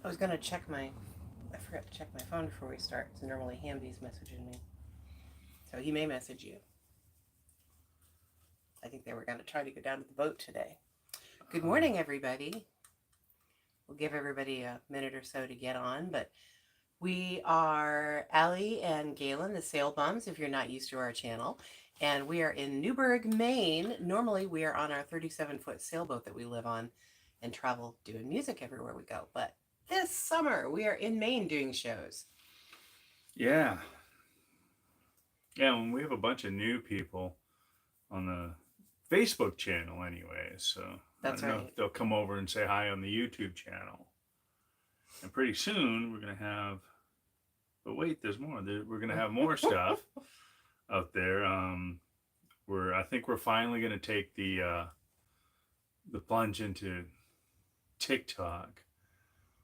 I was gonna check my. I forgot to check my phone before we start. So normally Hamby's messaging me, so he may message you. I think they were gonna try to go down to the boat today. Good morning, everybody. We'll give everybody a minute or so to get on, but we are Allie and Galen, the Sail Bums, if you're not used to our channel. And we are in Newburgh, Maine. Normally, we are on our 37-foot sailboat that we live on and travel doing music everywhere we go. But this summer, we are in Maine doing shows. Yeah. Yeah, when we have a bunch of new people on the Facebook channel anyway, so I That's don't know right. if they'll come over and say hi on the YouTube channel. And pretty soon we're going to have, but wait, there's more. We're going to have more stuff out there. I think we're finally going to take the plunge into TikTok.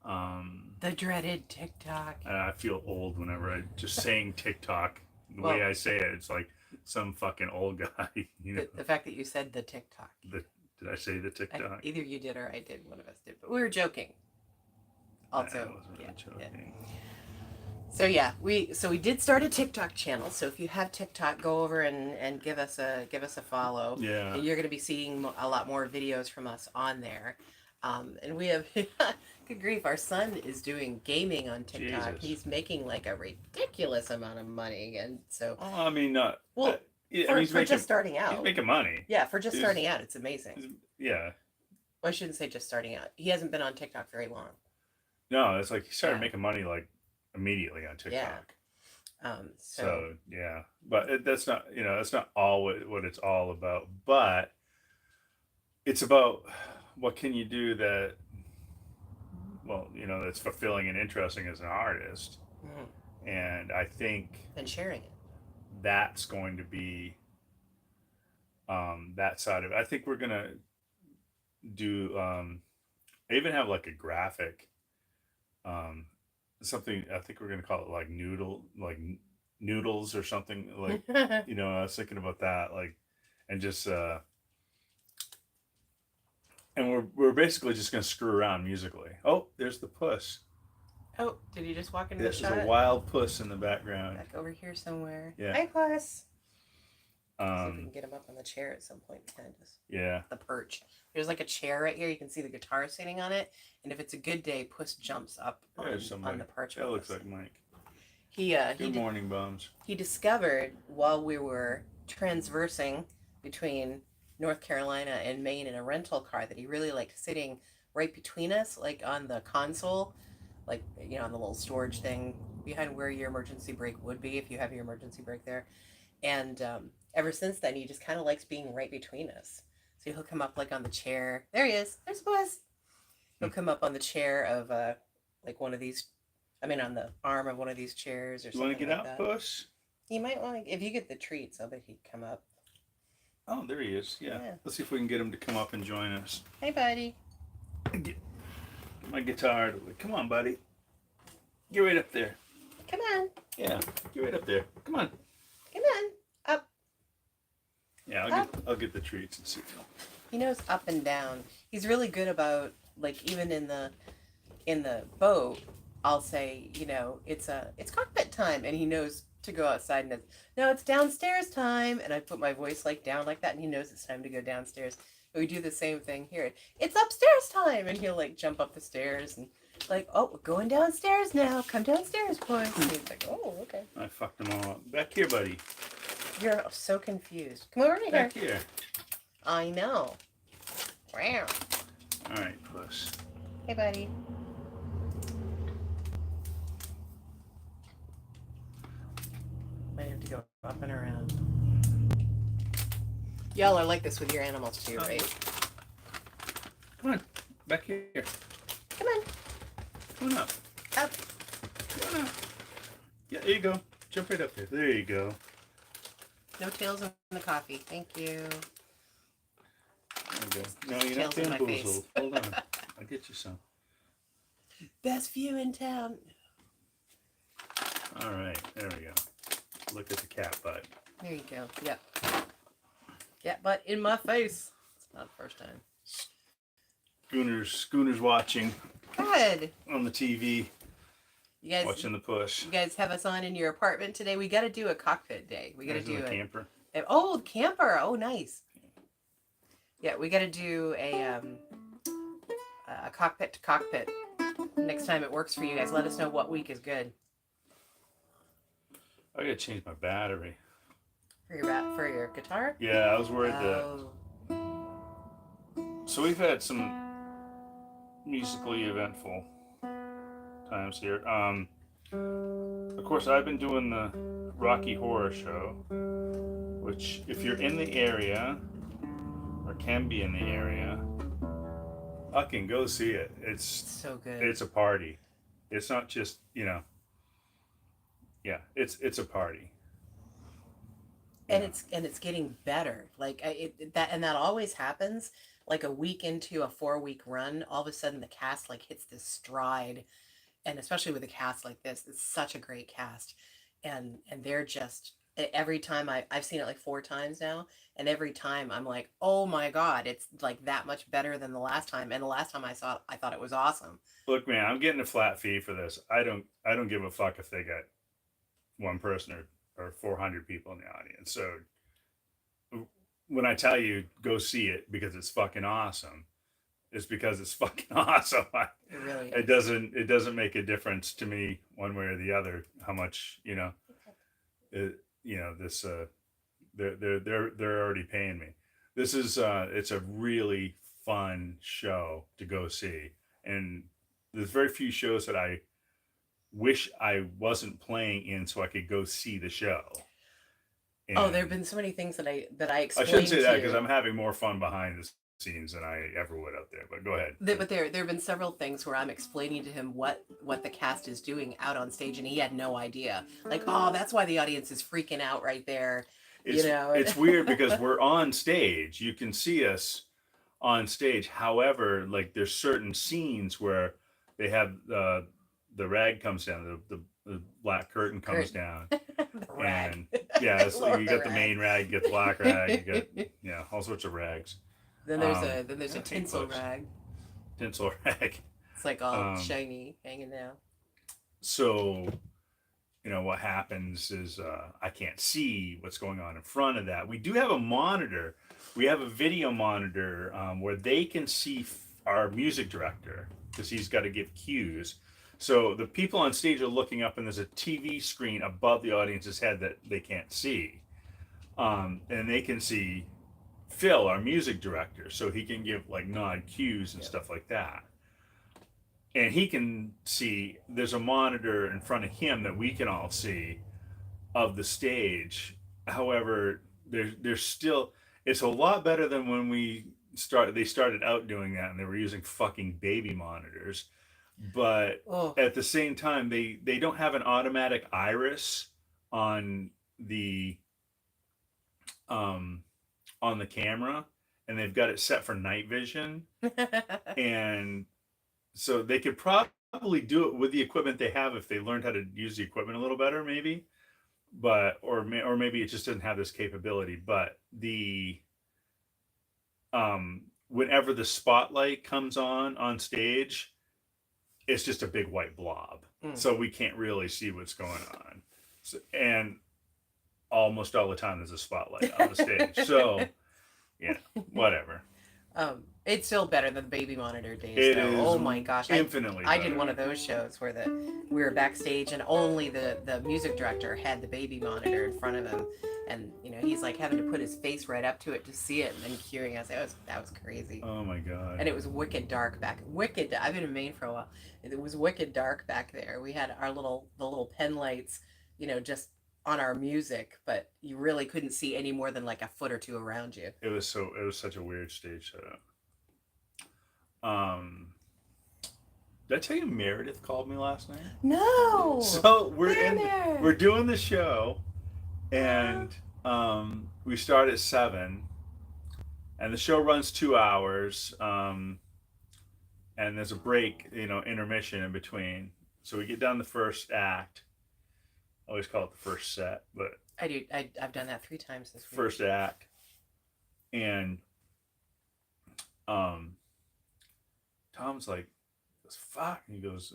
The dreaded TikTok. I feel old whenever I just saying TikTok. The Well, way I say it, it's like some fucking old guy. You know, the fact that you said the TikTok. did I say the TikTok? Either you did or I did. One of us did. But we were joking. Also, I wasn't really joking. We did start a TikTok channel. So if you have TikTok, go over and give us a follow. Yeah. And you're going to be seeing a lot more videos from us on there. And we have good grief. Our son is doing gaming on TikTok. Jesus. He's making like a ridiculous amount of money, and so Oh, I mean, not. well Yeah, for, he's for making, just starting out. He's making money. Yeah, for just He's- starting out, it's amazing. Yeah. Well, I shouldn't say just starting out. He hasn't been on TikTok very long. No, it's like he started Yeah. making money like immediately on TikTok. Yeah. So yeah, but that's not that's not all what it's all about. But it's about what can you do that that's fulfilling and interesting as an artist. And I think and sharing it. that's going to be that side of it. I think we're gonna do. I even have like a graphic, something. I think we're gonna call it like noodles or something like. I was thinking about that, like, and just and we're basically just gonna screw around musically. Oh, there's the puss. Oh, did he just walk into There's the shot? a wild puss in the background. Back over here somewhere. Yeah. Hi, Puss. See if we Um, can get him up on the chair at some point behind us. yeah. The perch. There's like a chair right here. You can see the guitar sitting on it. And if it's a good day, Puss jumps up There's somebody. on the perch. That with looks us. like Mike. Good morning, bums. He discovered while we were transversing between North Carolina and Maine in a rental car that he really liked sitting right between us, like on the console, like on the little storage thing behind where your emergency brake would be if you have your emergency brake there. And ever since then, he just kind of likes being right between us. So he'll come up like on the chair. There he is. There's Buzz. He'll come up on the chair of like one of these. I mean, on the arm of one of these chairs or You something. want to get like out, that. puss? He might want to. If you get the treats, I'll bet he'd come up. Oh, there he is. Yeah. Yeah. Let's see if we can get him to come up and join us. Hey, buddy. Get my guitar. Come on, buddy. Get right up there. Come on. Yeah. Get right up there. Come on. Come on. Up. Yeah, I'll get the treats and see. He knows up and down. He's really good about, like, even in the boat, I'll say, it's cockpit time, and he knows to go outside, and no, it's downstairs time, and I put my voice like down like that, and he knows it's time to go downstairs. And we do the same thing here. It's upstairs time, and he'll like jump up the stairs and like, oh, we're going downstairs now. Come downstairs, boys. And he's like, oh, okay. I fucked them all up. Back here, buddy. You're so confused. Come over here. Back here. I know. Wow. All right, puss. Hey, buddy. Might have to go up and around. Y'all are like this with your animals too, right? Come on. Back here. Come on. Come on up. Up. Come on up. Yeah, there you go. Jump right up there. There you go. No tails in the coffee. Thank you. There you go. No, you're not Tails in my face. bamboozled. Hold on. I'll get you some. Best view in town. All right. There we go. Look at the cat butt. There you go. Yep. Cat butt in my face. It's not the first time. Schooner's watching. Good. on the TV, You guys, watching the push. you guys have us on in your apartment today. We got to do a cockpit day. We got to do a it. camper. Oh, camper. Oh, nice. Yeah, we got to do a cockpit to cockpit. Next time it works for you guys, let us know what week is good I gotta change my battery. for your guitar. Yeah, I was worried Oh, that. So we've had some musically eventful times here. Of course, I've been doing the Rocky Horror Show, which, if you're in the area or can be in the area, fucking go see it. It's so good. It's a party. It's not just, yeah, it's a party. And it's getting better. Like that always happens. Like a week into a 4-week run, all of a sudden the cast like hits this stride, and especially with a cast like this, it's such a great cast, and they're just every time I've seen it like 4 times now, and every time I'm like, oh my god, it's like that much better than the last time. And the last time I saw it, I thought it was awesome. Look, man, I'm getting a flat fee for this. I don't give a fuck if they got one person or 400 people in the audience. So when I tell you go see it because it's fucking awesome, it's because it's fucking awesome. It really it is. doesn't make a difference to me one way or the other how much this they're already paying me. This is it's a really fun show to go see, and there's very few shows that I wish I wasn't playing in so I could go see the show. And there have been so many things that I explained. I shouldn't say that because I'm having more fun behind the scenes than I ever would out there. But go ahead. But there have been several things where I'm explaining to him what the cast is doing out on stage, and he had no idea. Like, oh, that's why the audience is freaking out right there. It's weird because we're on stage. You can see us on stage. However, like there's certain scenes where they have the rag comes down, the black curtain comes down. The rag. And yeah, so you got the main rag, you get the black rag, you got all sorts of rags. Then there's a tinsel rag. Tinsel rag. It's like all shiny, hanging down. So, what happens is I can't see what's going on in front of that. We do have a monitor. We have a video monitor where they can see our music director because he's got to give cues. So the people on stage are looking up, and there's a TV screen above the audience's head that they can't see. And they can see Phil, our music director, so he can give like nod cues and stuff like that. And he can see, there's a monitor in front of him that we can all see of the stage. However, there's still, it's a lot better than when they started out doing that and they were using fucking baby monitors. But at the same time, they don't have an automatic iris on the camera, and they've got it set for night vision. And so they could probably do it with the equipment they have if they learned how to use the equipment a little better, maybe. But or maybe it just doesn't have this capability. But whenever the spotlight comes on stage, it's just a big white blob. So we can't really see what's going on. So, and almost all the time there's a spotlight on the stage. So, whatever. It's still better than the baby monitor days. It though. is Oh my gosh. infinitely I better. did one of those shows where we were backstage and only the music director had the baby monitor in front of him. And, he's like having to put his face right up to it to see it and then cueing us. That was crazy. Oh my God. And it was wicked dark I've been in Maine for a while. It was wicked dark back there. We had the little pen lights, just on our music, but you really couldn't see any more than like a foot or two around you. It was such a weird stage setup. Did I tell you Meredith called me last night? No. So we're doing the show, and we start at 7, and the show runs 2 hours, and there's a break, intermission in between. So we get done the first act. I always call it the first set, but I've done that 3 times this week. First act, and Tom's like, goes, fuck. And he goes,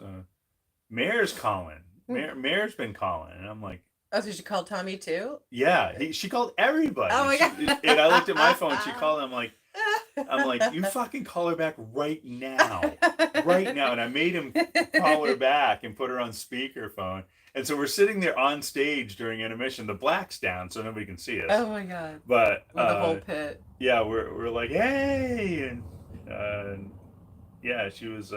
Mayor's calling. Mayor's been calling. And I'm like, Oh, so she called Tommy too? yeah. She called everybody. Oh my God. And I looked at my phone. She called. I'm like, you fucking call her back right now. Right now. And I made him call her back and put her on speakerphone. And so we're sitting there on stage during intermission. The black's down so nobody can see us. Oh my God. But with the whole pit. Yeah, we're like, hey, and yeah, she was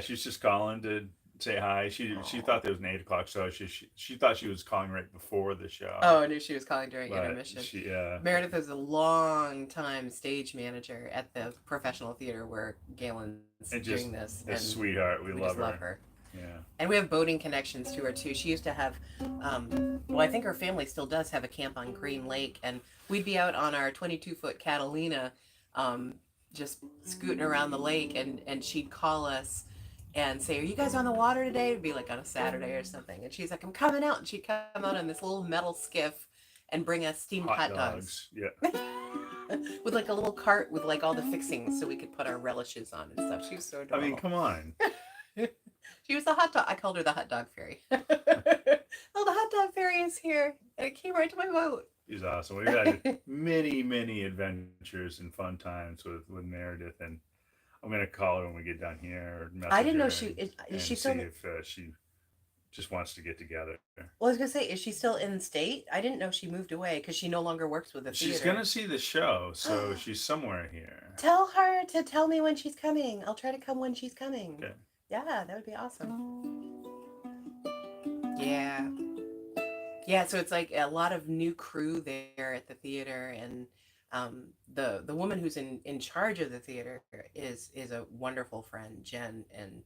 she's just calling to say hi. She thought there was an 8 o'clock show. She thought she was calling right before the show. Oh, I knew she was calling during But intermission. she Meredith is a long time stage manager at the professional theater where Galen's doing this. A sweetheart. We love her. Yeah. And we have boating connections to her too. She used to have, well, I think her family still does have a camp on Green Lake, and we'd be out on our 22-foot Catalina, just scooting around the lake, and she'd call us and say, "Are you guys on the water today?" It'd be like on a Saturday or something, and she's like, "I'm coming out," and she'd come out on this little metal skiff and bring us steamed hot dogs. Yeah. With like a little cart with like all the fixings so we could put our relishes on and stuff. She was so adorable. I mean, come on. She was the hot dog. I called her the hot dog fairy. Oh, the hot dog fairy is here, and it came right to my boat. She's awesome. We've had many adventures and fun times with Meredith, and I'm gonna call her when we get down here. Or I didn't know her she and is she see still. if she just wants to get together. Well, I was gonna say, is she still in state? I didn't know she moved away because she no longer works with the theater. She's gonna see the show, so she's somewhere here. Tell her to tell me when she's coming. I'll try to come when she's coming. Okay. Yeah, that would be awesome. Yeah. Yeah, so it's like a lot of new crew there at the theater, and the woman who's in charge of the theater is a wonderful friend, Jen, and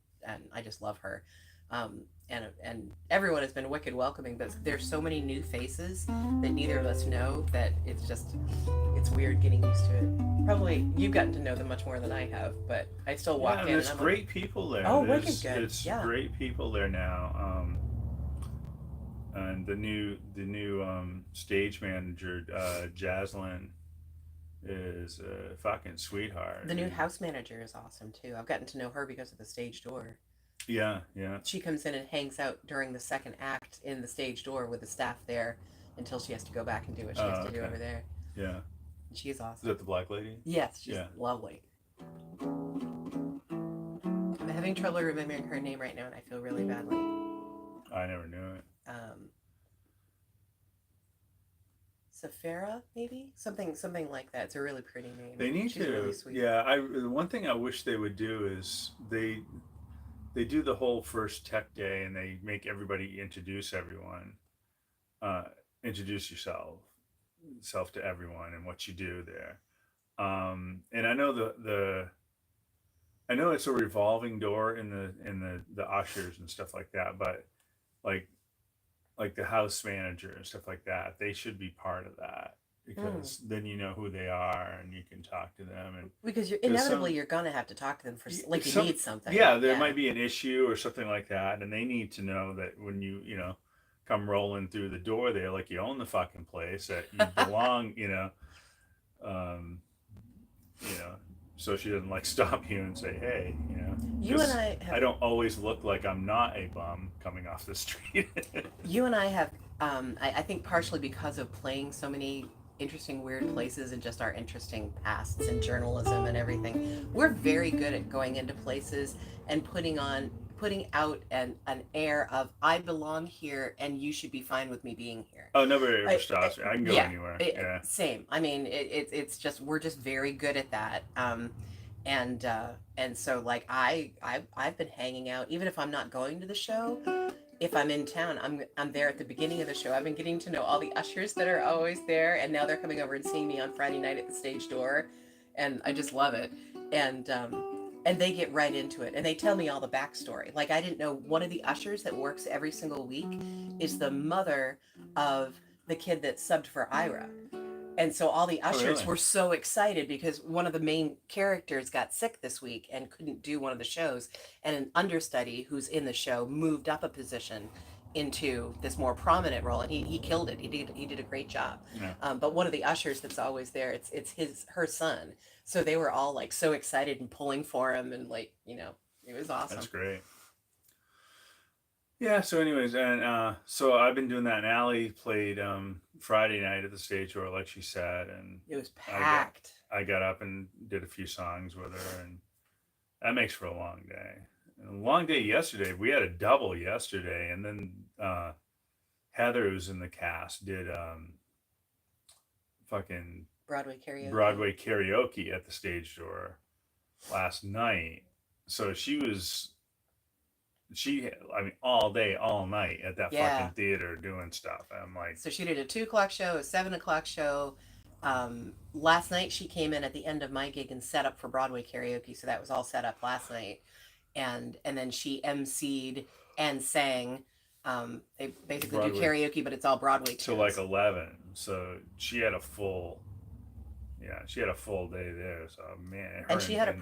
I just love her. And everyone has been wicked welcoming, but there's so many new faces that neither of us know that it's weird getting used to it. Probably you've gotten to know them much more than I have, but I still walk in. There's great people there. Oh, wicked good. It's great people there now. And the new stage manager, Jaslyn, is a fucking sweetheart. The new house manager is awesome too. I've gotten to know her because of the stage door. Yeah. She comes in and hangs out during the second act in the stage door with the staff there until she has to go back and do what she has to do over there. Yeah. And she's awesome. Is that the black lady? Yes, she's lovely. I'm having trouble remembering her name right now, and I feel really badly. I never knew it. Safara, maybe something like that. It's a really pretty name. They need She's to. Really sweet. Yeah, the one thing I wish they would do is they do the whole first tech day and they make everybody introduce everyone, introduce yourself to everyone and what you do there. And I know I know it's a revolving door in the ushers and stuff like that, but like the house manager and stuff like that, they should be part of that, because then you know who they are and you can talk to them. And because inevitably you're gonna have to talk to them for you need something. Yeah, there might be an issue or something like that, and they need to know that when you come rolling through the door there, like you own the fucking place, that you belong, so she doesn't like stop you and say, hey, You and I don't always look like I'm not a bum coming off the street. You and I have, I think partially because of playing so many interesting, weird places and just our interesting pasts in journalism and everything, we're very good at going into places and putting out an air of I belong here and you should be fine with me being here. Oh, nobody ever stops me. I can go anywhere. Same. I mean, it's just we're just very good at that. And so like I've been hanging out even if I'm not going to the show. If I'm in town, I'm there at the beginning of the show. I've been getting to know all the ushers that are always there, and now they're coming over and seeing me on Friday night at the stage door, and I just love it. And they get right into it, and they tell me all the backstory. Like I didn't know one of the ushers that works every single week is the mother of the kid that subbed for Ira. And so all the ushers were so excited because one of the main characters got sick this week and couldn't do one of the shows. And an understudy who's in the show moved up a position into this more prominent role, and he killed it. He did a great job. Yeah. But one of the ushers that's always there, it's her son. So they were all like so excited and pulling for him, and like it was awesome. That's great. Yeah. So, anyways, and so I've been doing that. And Allie played Friday night at the stage door, like she said, and It was packed. I got up and did a few songs with her, and that makes for a long day. And a long day yesterday. We had a double yesterday, and then Heather, who's in the cast, did fucking Broadway karaoke at the stage door last night. So I mean, all day, all night at that fucking theater doing stuff. And I'm like, so she did a 2 o'clock show, a 7 o'clock show. Last night she came in at the end of my gig and set up for Broadway karaoke, so that was all set up last night. And then she emceed and sang. They basically Broadway. do karaoke, but it's all Broadway tunes. So like 11. So she had a full day there. So man, and she had a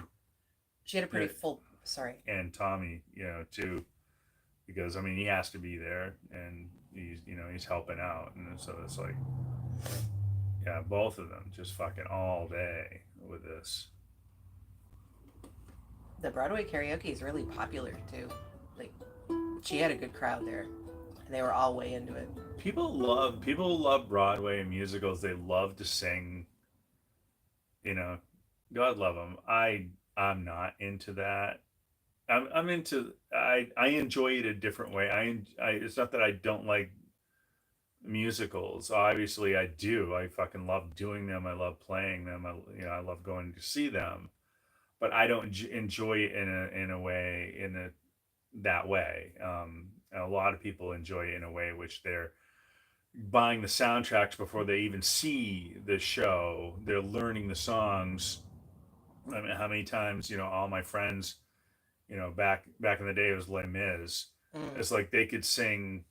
pretty full. Sorry. And Tommy, too, because I mean he has to be there, and he's helping out, and so it's like, yeah, both of them just fucking all day with this. The Broadway karaoke is really popular too. Like, she had a good crowd there, and they were all way into it. People love Broadway and musicals. They love to sing. God love them. I'm not into that. I'm into. I enjoy it a different way. It's not that I don't like musicals. Obviously, I do. I fucking love doing them. I love playing them. I love going to see them. But I don't enjoy it that way. And a lot of people enjoy it in a way which they're buying the soundtracks before they even see the show. They're learning the songs. I mean, how many times all my friends, back in the day it was Les Mis. It's like they could sing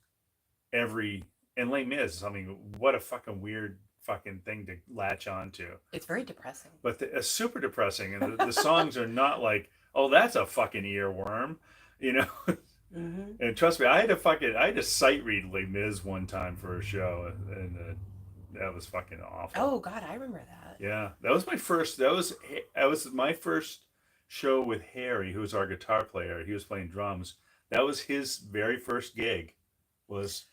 and Les Mis. I mean, what a fucking weird fucking thing to latch on to. It's very depressing. But it's super depressing, and the songs are not like, oh, that's a fucking earworm, Mm-hmm. And trust me, I had to sight read Les Mis one time for a show, and that was fucking awful. Oh God, I remember that. Yeah, that was my first. That was my first show with Harry, who was our guitar player. He was playing drums. That was his very first gig. Was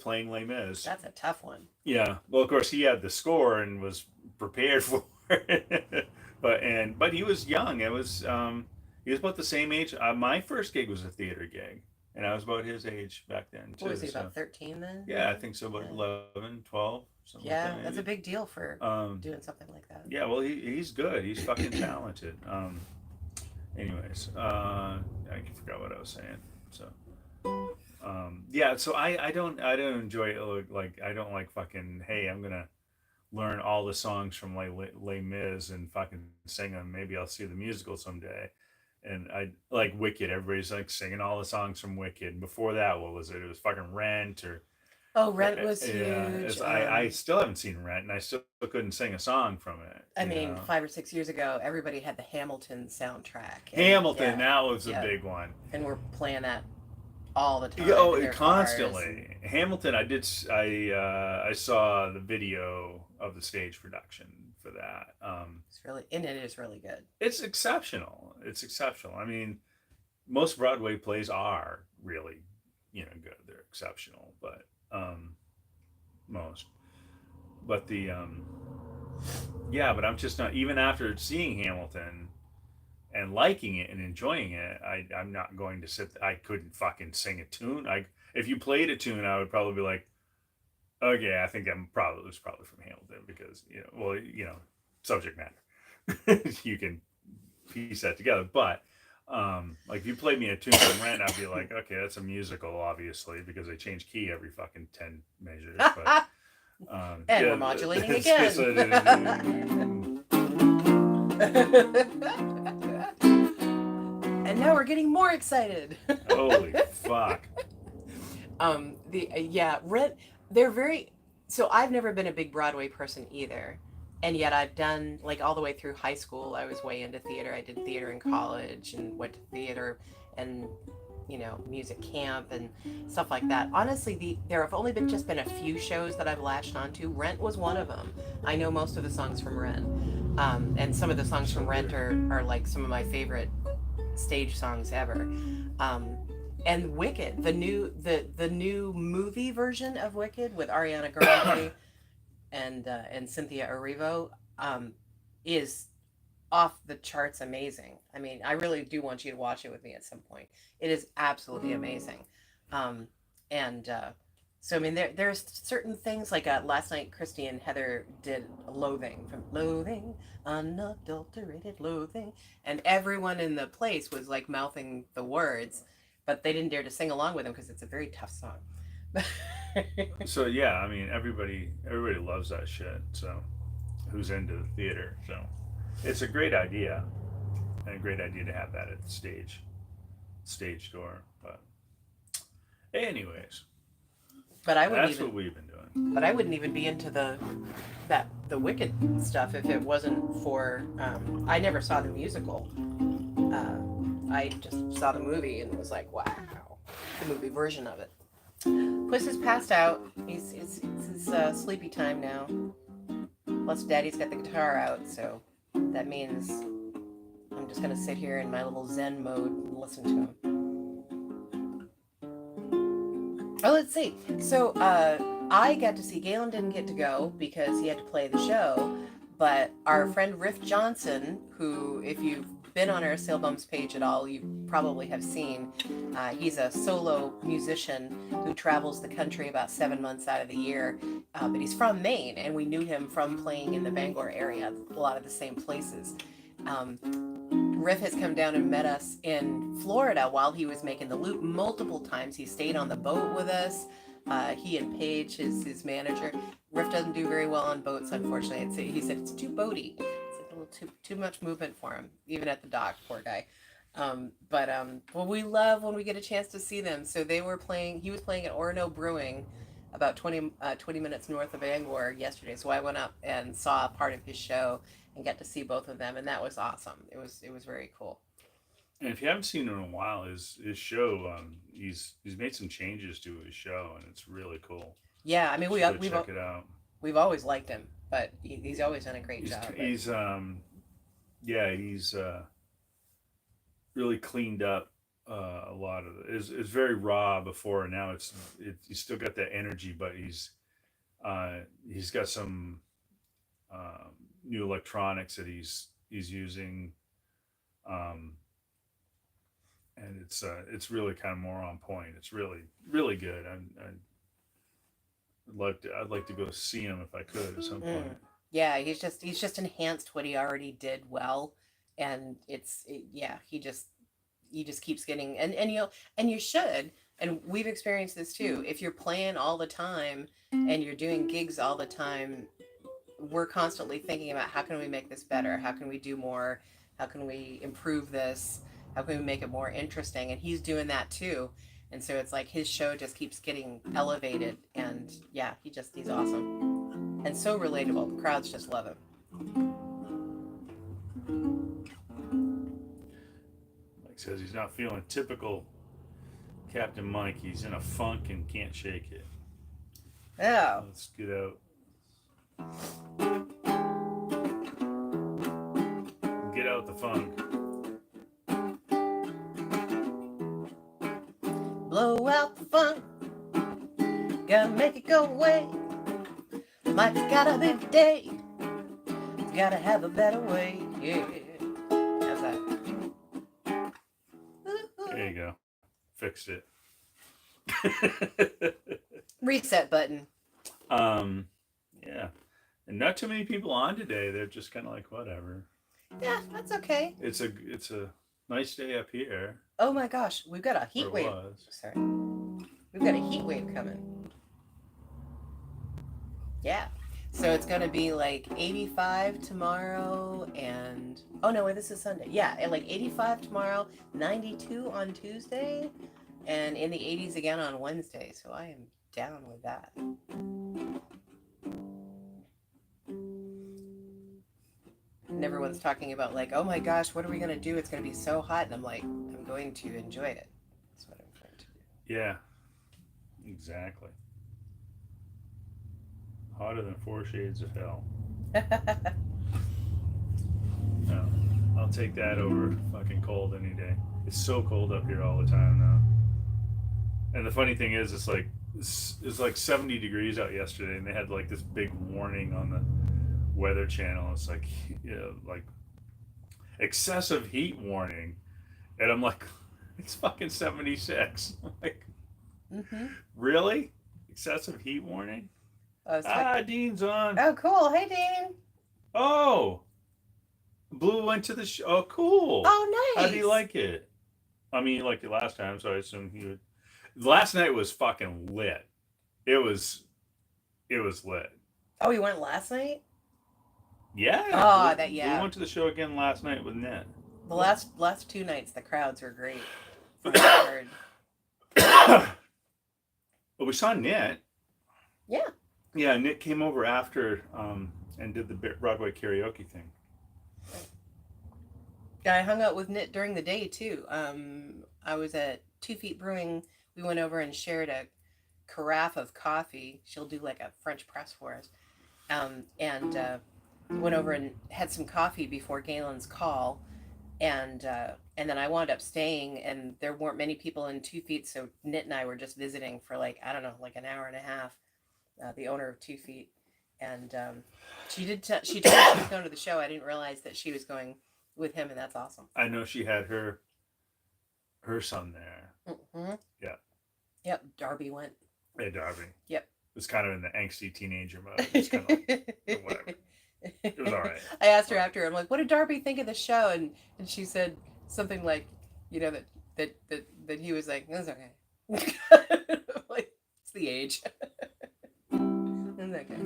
playing Les Mis. That's a tough one. Yeah. Well, of course, he had the score and was prepared for it. but he was young. He was about the same age. My first gig was a theater gig, and I was about his age back then too. What was he, about 13 then? Yeah, I think so. About 11, 12. Something Yeah, like that, that's a big deal for doing something like that. Yeah, well, he's good. He's fucking talented. Anyways, I forgot what I was saying. So. Yeah, so I don't enjoy it. Like, I don't like fucking, hey, I'm gonna learn all the songs from Les Mis and fucking sing them. Maybe I'll see the musical someday. And I like Wicked. Everybody's like singing all the songs from Wicked. Before that, what was it? It was fucking Rent or. Oh, Rent was huge. I still haven't seen Rent, and I still couldn't sing a song from it. I mean, 5 or 6 years ago, everybody had the Hamilton soundtrack. Hamilton, that was a big one. And we're playing that all the time. Constantly. Cars. Hamilton, I saw the video of the stage production for that. It is really good. It's exceptional. I mean, most Broadway plays are really, good. They're exceptional, but most. But but I'm just not, even after seeing Hamilton and liking it and enjoying it, I'm not going to I couldn't fucking sing a tune. If you played a tune, I would probably be like, okay, I think it was probably from Hamilton, because subject matter. You can piece that together. But like if you played me a tune from Rent, I'd be like, okay, that's a musical, obviously, because they change key every fucking 10 measures. But and we're modulating again. And now we're getting more excited. Holy fuck. Rent, they're very, so I've never been a big Broadway person either. and yet I've done like all the way through high school. I was way into theater. I did theater in college and went to theater and music camp and stuff like that. Honestly, there have only been a few shows that I've latched onto. Rent was one of them. I know most of the songs from Rent, and some of the songs from Rent are like some of my favorite stage songs ever. Um, and Wicked, the new movie version of Wicked with Ariana Grande and Cynthia Erivo, is off the charts amazing. I mean, I really do want you to watch it with me at some point. It is absolutely amazing. Um, and so, I mean, there's certain things like last night, Christy and Heather did Loathing from Loathing, Unadulterated Loathing. And everyone in the place was like mouthing the words, but they didn't dare to sing along with them because it's a very tough song. So yeah, I mean everybody loves that shit. So who's into the theater? So it's a great idea, and a great idea to have that at the stage door. But anyways, But I wouldn't that's even what we've been doing. but I wouldn't even be into the Wicked stuff if it wasn't for I never saw the musical. I just saw the movie and was like, wow, the movie version of it. Puss is passed out. It's sleepy time now. Plus, Daddy's got the guitar out, so that means I'm just gonna sit here in my little Zen mode and listen to him. Oh, let's see. So, I got to see, Galen didn't get to go because he had to play the show, but our friend Riff Johnson, who, if you've been on our Sailbums page at all, you probably have seen, he's a solo musician who travels the country about 7 months out of the year, but he's from Maine, and we knew him from playing in the Bangor area, a lot of the same places. Riff has come down and met us in Florida while he was making the loop multiple times. He stayed on the boat with us. He and Paige, his manager. Riff doesn't do very well on boats, unfortunately. He said it's too boaty. It's a little too much movement for him, even at the dock, poor guy. Well, we love when we get a chance to see them. So they were playing. He was playing at Orono Brewing, about 20 minutes north of Bangor yesterday. So I went up and saw part of his show and got to see both of them, and that was awesome. It was very cool. And if you haven't seen him in a while, his show, he's made some changes to his show, and it's really cool. Yeah, I mean So check it out. we've always liked him, but he's always done a great He's job. he's yeah, he's really cleaned up a lot of it. It's very raw before, and now he's still got that energy, but he's got some new electronics that he's using, um, and it's really kind of more on point. It's really good. I'd like to go see him if I could at some point. Yeah, he's just enhanced what he already did well, and yeah, he just keeps getting, and you should, and we've experienced this too. If you're playing all the time and you're doing gigs all the time, we're constantly thinking about how can we make this better, how can we do more, how can we improve this, how can we make it more interesting, and he's doing that too. And so it's like his show just keeps getting elevated, and yeah, he's awesome and so relatable. The crowds just love him. Mike says he's not feeling typical Captain Mike. He's in a funk and can't shake it. Oh, Let's get out. Get out the funk. blow out the funk, gotta make it go away. Mike's got a big day, he's gotta have a better way. Yeah, how's that? There you go. Fixed it. Reset button. Yeah. And not too many people on today. They're just kind of like whatever. Yeah, that's okay. It's a nice day up here. Oh my gosh, we've got a heat Or wave. was. Sorry, we've got a heat wave coming. Yeah, so it's gonna be like 85 tomorrow, and oh no, wait, this is Sunday. Yeah, and like 85 tomorrow, 92 on Tuesday, and in the 80s again on Wednesday. So I am down with that. And everyone's talking about like, oh my gosh, what are we gonna do? It's gonna be so hot, and I'm like, I'm going to enjoy it. That's what I'm going to Yeah, exactly. Hotter than 4 shades of hell. do. No, I'll take that over fucking cold any day. It's so cold up here all the time now. And the funny thing is, it's like 70 degrees out yesterday, and they had like this big warning on the Weather Channel. It's like, you know, like excessive heat warning, and I'm like, it's fucking 76. I'm like, Mm-hmm. really? Excessive heat warning? I was talking. Dean's on. Oh, cool. Hey, Dean. Oh, Blue went to the show. Oh, cool. Oh, How do you nice. like it? I mean, you liked it last time, so I assume he would. Last night was fucking lit. It was, it was lit. Oh, you went last night? Yeah, Oh, that Blue yeah. went to the show again last night with Ned. The last 2 nights, the crowds were great. From what I heard. But we saw Ned. Yeah. Yeah, Nick came over after and did the Broadway karaoke thing. I hung out with Nit during the day too. I was at 2 Feet Brewing. We went over and shared a carafe of coffee. She'll do like a French press for us. And went over and had some coffee before Galen's call. And then I wound up staying, and there weren't many people in 2 Feet, so Nit and I were just visiting for like, I don't know, like an hour and a half. The owner of 2 Feet, and she did. She told me she was going to the show. I didn't realize that she was going with him, and that's awesome. I know she had her son there. Mm-hmm. Yeah. Yep. Darby went. Hey, Darby. Yep. Was kind of in the angsty teenager mode. It's kind of like, whatever. It was all right. I asked her after. I'm like, "What did Darby think of the show?" And she said something like, "You know that he was like, that's okay." Like, it's the age. It's okay.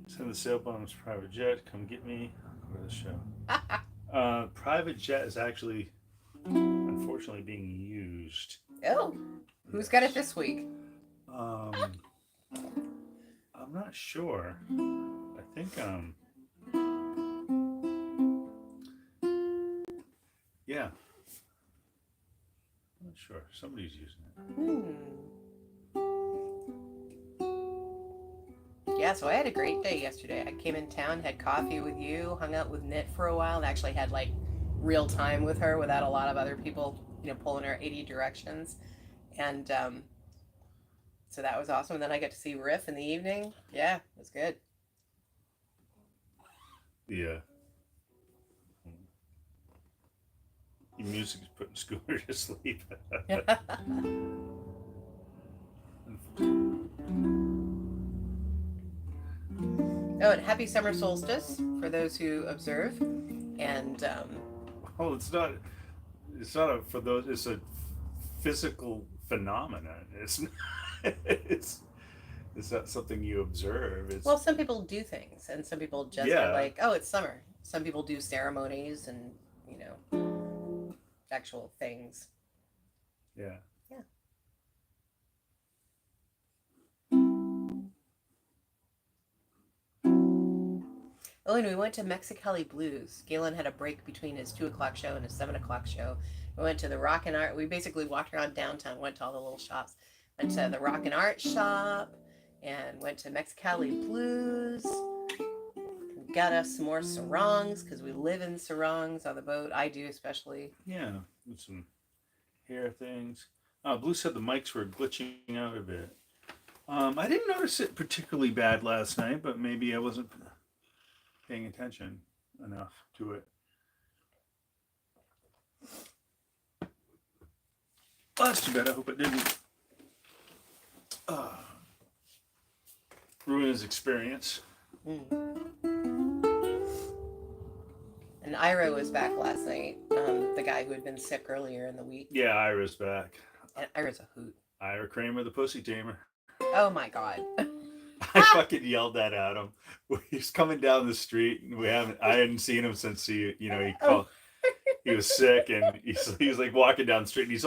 Send the sailboat's private jet. Come get me. I'll go to the show. Private jet is actually, unfortunately, being used. Oh, who's got it this week? I'm not sure. I think yeah. I'm not sure. Somebody's using it. Yeah, so I had a great day yesterday. I came in town, had coffee with you, hung out with Nit for a while, and actually had like real time with her without a lot of other people, pulling her 80 directions. And so that was awesome. And then I got to see Riff in the evening. Yeah, it was good. Yeah. Your music is putting Scooter to sleep. Oh, and happy summer solstice for those who observe. And oh, it's not a for those. It's a physical phenomenon. It's not, it's not something you observe. It's, well, some people do things, and some people just are like, oh, it's summer. Some people do ceremonies and actual things. Yeah. Yeah. Oh, and we went to Mexicali Blues. Galen had a break between his 2 o'clock show and his 7 o'clock show. We went to the Rock and Art. We basically walked around downtown, went to all the little shops, went to the Rock and Art shop, and went to Mexicali Blues. Got us some more sarongs because we live in sarongs on the boat. I do, especially. Yeah, with some hair things. Blue said the mics were glitching out a bit. I didn't notice it particularly bad last night, but maybe I wasn't paying attention enough to it. Well, that's too bad. I hope it didn't ruin his experience. And Ira was back last night, the guy who had been sick earlier in the week. Yeah, Ira's back. And Ira's a hoot. Ira Kramer, the pussy tamer. Oh my God. I fucking yelled that at him. He's coming down the street, and I hadn't seen him since he called. He was sick, and he's like walking down the street, and he's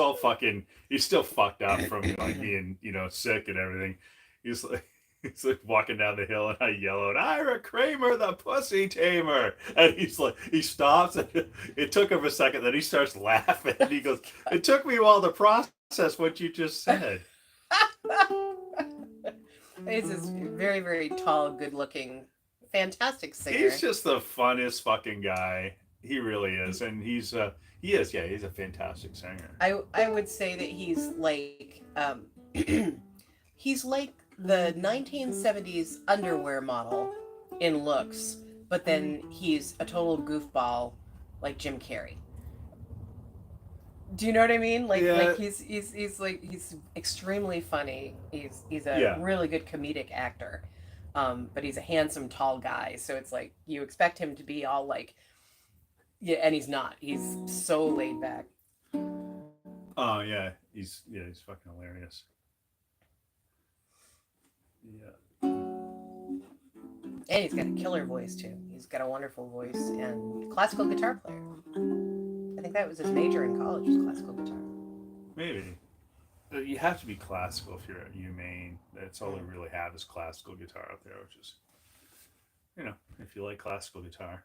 still fucked up from like being sick and everything. he's like walking down the hill, and I yell out, "Ira Kramer, the pussy tamer!" And he's like, he stops, and it took him a second. Then he starts laughing, and he goes, "It took me a while to process what you just said." He's this very, very tall, good-looking, fantastic singer. He's just the funnest fucking guy. He really is, and he is, yeah, he's a fantastic singer. I would say that he's like he's like the 1970s underwear model in looks, but then he's a total goofball like Jim Carrey. Do you know what I mean? Yeah, Like he's like he's extremely funny. He's a yeah. really good comedic actor. But he's a handsome tall guy, so it's like you expect him to be all like, yeah, and he's not. He's so laid back. Oh yeah, he's fucking hilarious. Yeah. And he's got a killer voice too. He's got a wonderful voice and classical guitar player. I think that was his major in college was classical guitar. Maybe. You have to be classical if you're at UMaine. That's all they really have is classical guitar out there, which is, if you like classical guitar,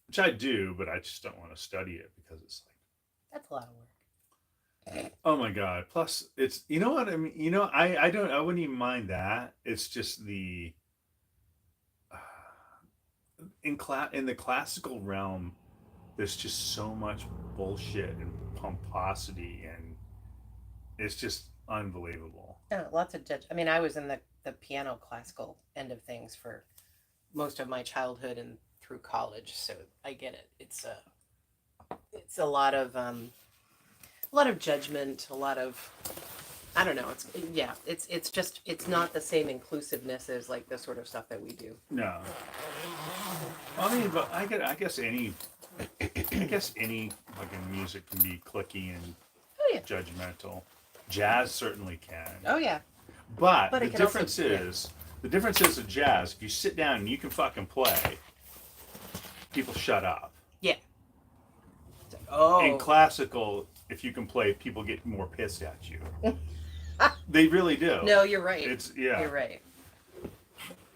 which I do, but I just don't want to study it because it's like, That's a lot of work. oh my god. Plus, it's, you know what I mean. I wouldn't even mind that. It's just the in the classical realm, there's just so much bullshit and pomposity, and it's just unbelievable. Yeah, lots of judge. I mean, I was in the piano classical end of things for most of my childhood and through college, so I get it. It's a lot of judgment, a lot of I don't know. It's yeah. It's just it's not the same inclusiveness as like the sort of stuff that we do. No, I mean, but I guess any fucking music can be clicky and Oh yeah. judgmental. Jazz certainly can. Oh yeah. But But the it can also difference is, the difference is with jazz. If you sit down and you can fucking play, people shut up. Yeah. It's like, oh. In classical, if you can play, people get more pissed at you. They really do. No, you're right. It's yeah. You're right.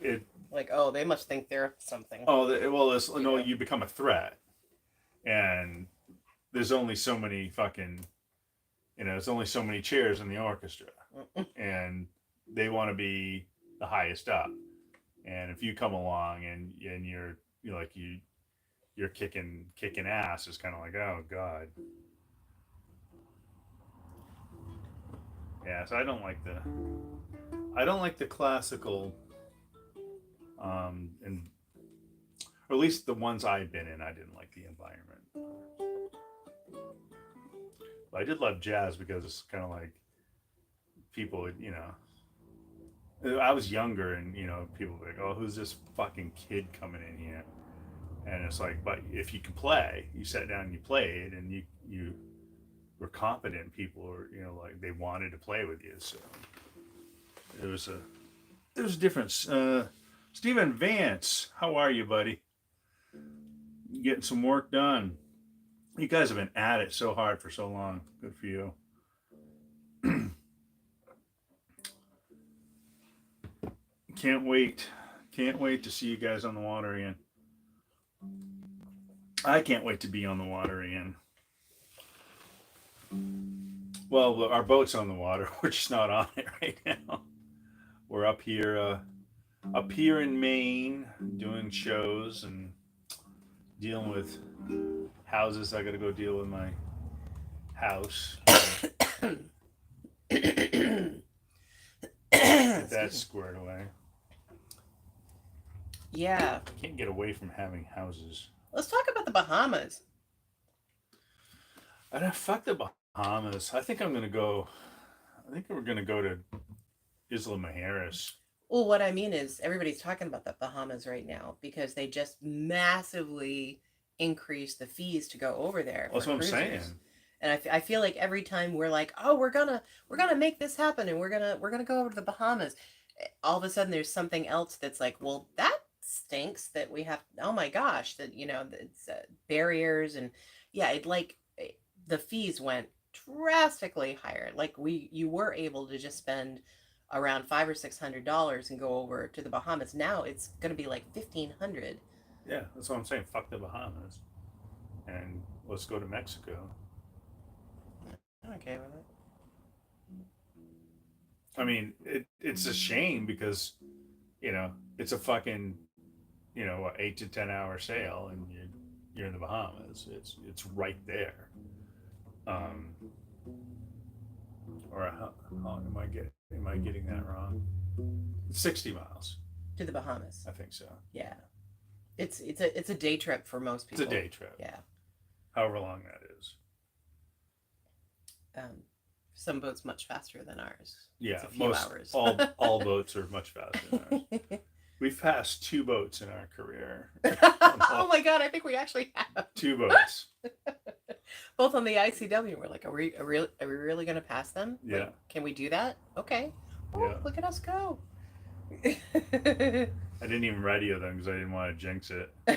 It Like, oh, they must think they're something. well, you become a threat, and there's only so many fucking, there's only so many chairs in the orchestra, and they want to be the highest up, and if you come along and you're kicking ass, it's kind of like, oh god. Yeah, so I don't like the classical, and or at least the ones I've been in, I didn't like the environment. But I did love jazz because it's kind of like people, I was younger, and people were like, oh, who's this fucking kid coming in here? And it's like, but if you can play, you sat down and you played, and you were competent people, or like they wanted to play with you. So there's a difference. Stephen Vance, how are you, buddy? You getting some work done? You guys have been at it so hard for so long. Good for you. Can't wait to see you guys on the water again. I can't wait to be on the water again. Well, our boat's on the water. We're just not on it right now. We're up here in Maine, doing shows and dealing with houses. I got to go deal with my house. Get that squared away. Yeah. Can't get away from having houses. Let's talk about the Bahamas. I don't fuck the Bahamas. I think we're gonna go to Isla Mujeres. Well, what I mean is everybody's talking about the Bahamas right now because they just massively increased the fees to go over there. That's what I'm saying. And I feel like every time we're like, oh, we're gonna make this happen, and we're gonna go over to the Bahamas, all of a sudden there's something else that's like, well, that stinks that we have. Oh my gosh, that it's barriers, and yeah, the fees went drastically higher. Like you were able to just spend around $500 or $600 and go over to the Bahamas. Now it's going to be like 1,500. Yeah, that's what I'm saying. Fuck the Bahamas, and let's go to Mexico. I'm okay with it. I mean, it's a shame because it's a fucking 8 to 10 hour sail, and you're in the Bahamas. It's right there. Um, or how long am I getting that wrong? 60 miles. To the Bahamas. I think so. Yeah. It's a day trip for most people. It's a day trip. Yeah. However long that is. Some boats much faster than ours. Yeah, it's a few hours. all boats are much faster than ours. We've passed 2 boats in our career. Oh my god, I think we actually have 2 boats. Both on the ICW. We're like, are we really going to pass them? Yeah. Like, can we do that? Okay. Oh, Yeah. Look at us go. I didn't even radio them because I didn't want to jinx it. I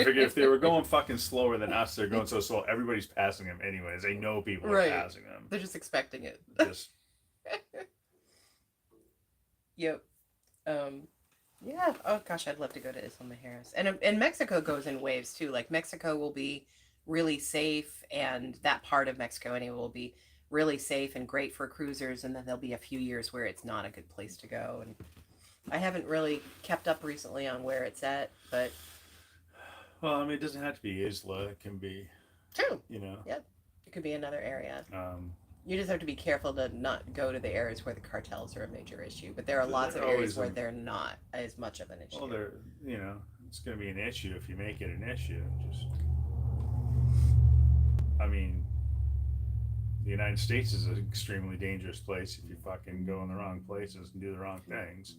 figured if they were going fucking slower than us, they're going so slow. Everybody's passing them anyways. They know people are passing them. They're just expecting it. Just. Yep. Yeah. Oh gosh, I'd love to go to Isla Mujeres. And Mexico goes in waves too. Like Mexico will be really safe, and that part of Mexico anyway will be really safe and great for cruisers, and then there'll be a few years where it's not a good place to go. And I haven't really kept up recently on where it's at, but Well, I mean, it doesn't have to be Isla. It can be, true. Yep. It could be another area. You just have to be careful to not go to the areas where the cartels are a major issue. But there are lots of areas where they're not as much of an issue. Well, it's going to be an issue if you make it an issue. I mean, the United States is an extremely dangerous place if you fucking go in the wrong places and do the wrong things.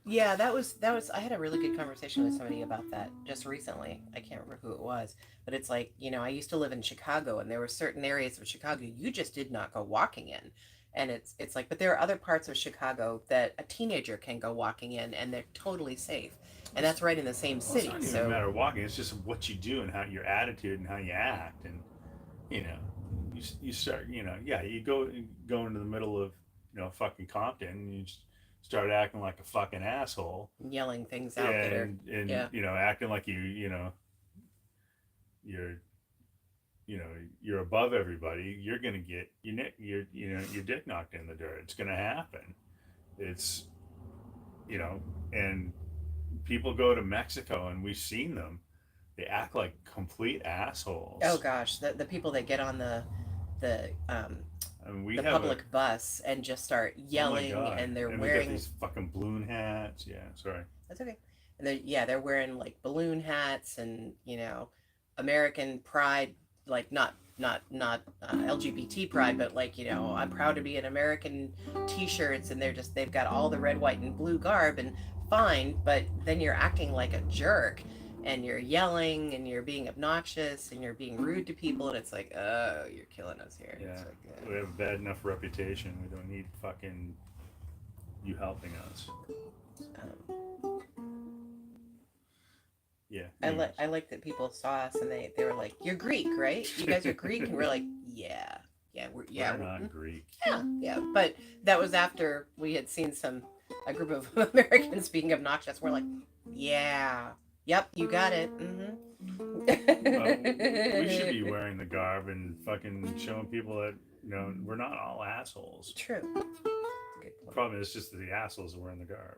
Yeah, that was. I had a really good conversation with somebody about that just recently. I can't remember who it was, but it's like, I used to live in Chicago, and there were certain areas of Chicago you just did not go walking in, and it's like, but there are other parts of Chicago that a teenager can go walking in, and they're totally safe, and that's right in the same city. It's not even a matter of walking; it's just what you do and how your attitude and how you act, and you start, you go into the middle of fucking Compton, and you just start acting like a fucking asshole, yelling things out there, and acting like you're above everybody. You're gonna get your dick knocked in the dirt. It's gonna happen. It's and people go to Mexico, and we've seen them. They act like complete assholes. Oh gosh, the people that get on the public bus and just start yelling, and they're wearing these fucking balloon hats. Yeah, sorry. That's okay. And they're wearing like balloon hats and American pride, like not LGBT pride, but like I'm proud to be an American T-shirts, and they've got all the red, white, and blue garb, and fine, but then you're acting like a jerk. And you're yelling, and you're being obnoxious, and you're being rude to people, and it's like, oh, you're killing us here. Yeah, it's like, we have a bad enough reputation. We don't need fucking you helping us. Yeah. I like that people saw us, and they were like, "You're Greek, right? You guys are Greek," and we're like, "Yeah, we're not Greek." Yeah. But that was after we had seen a group of Americans being obnoxious. We're like, "Yeah." Yep, you got it. Mm-hmm. We should be wearing the garb and fucking showing people that we're not all assholes. True. The problem is just that the assholes are wearing the garb.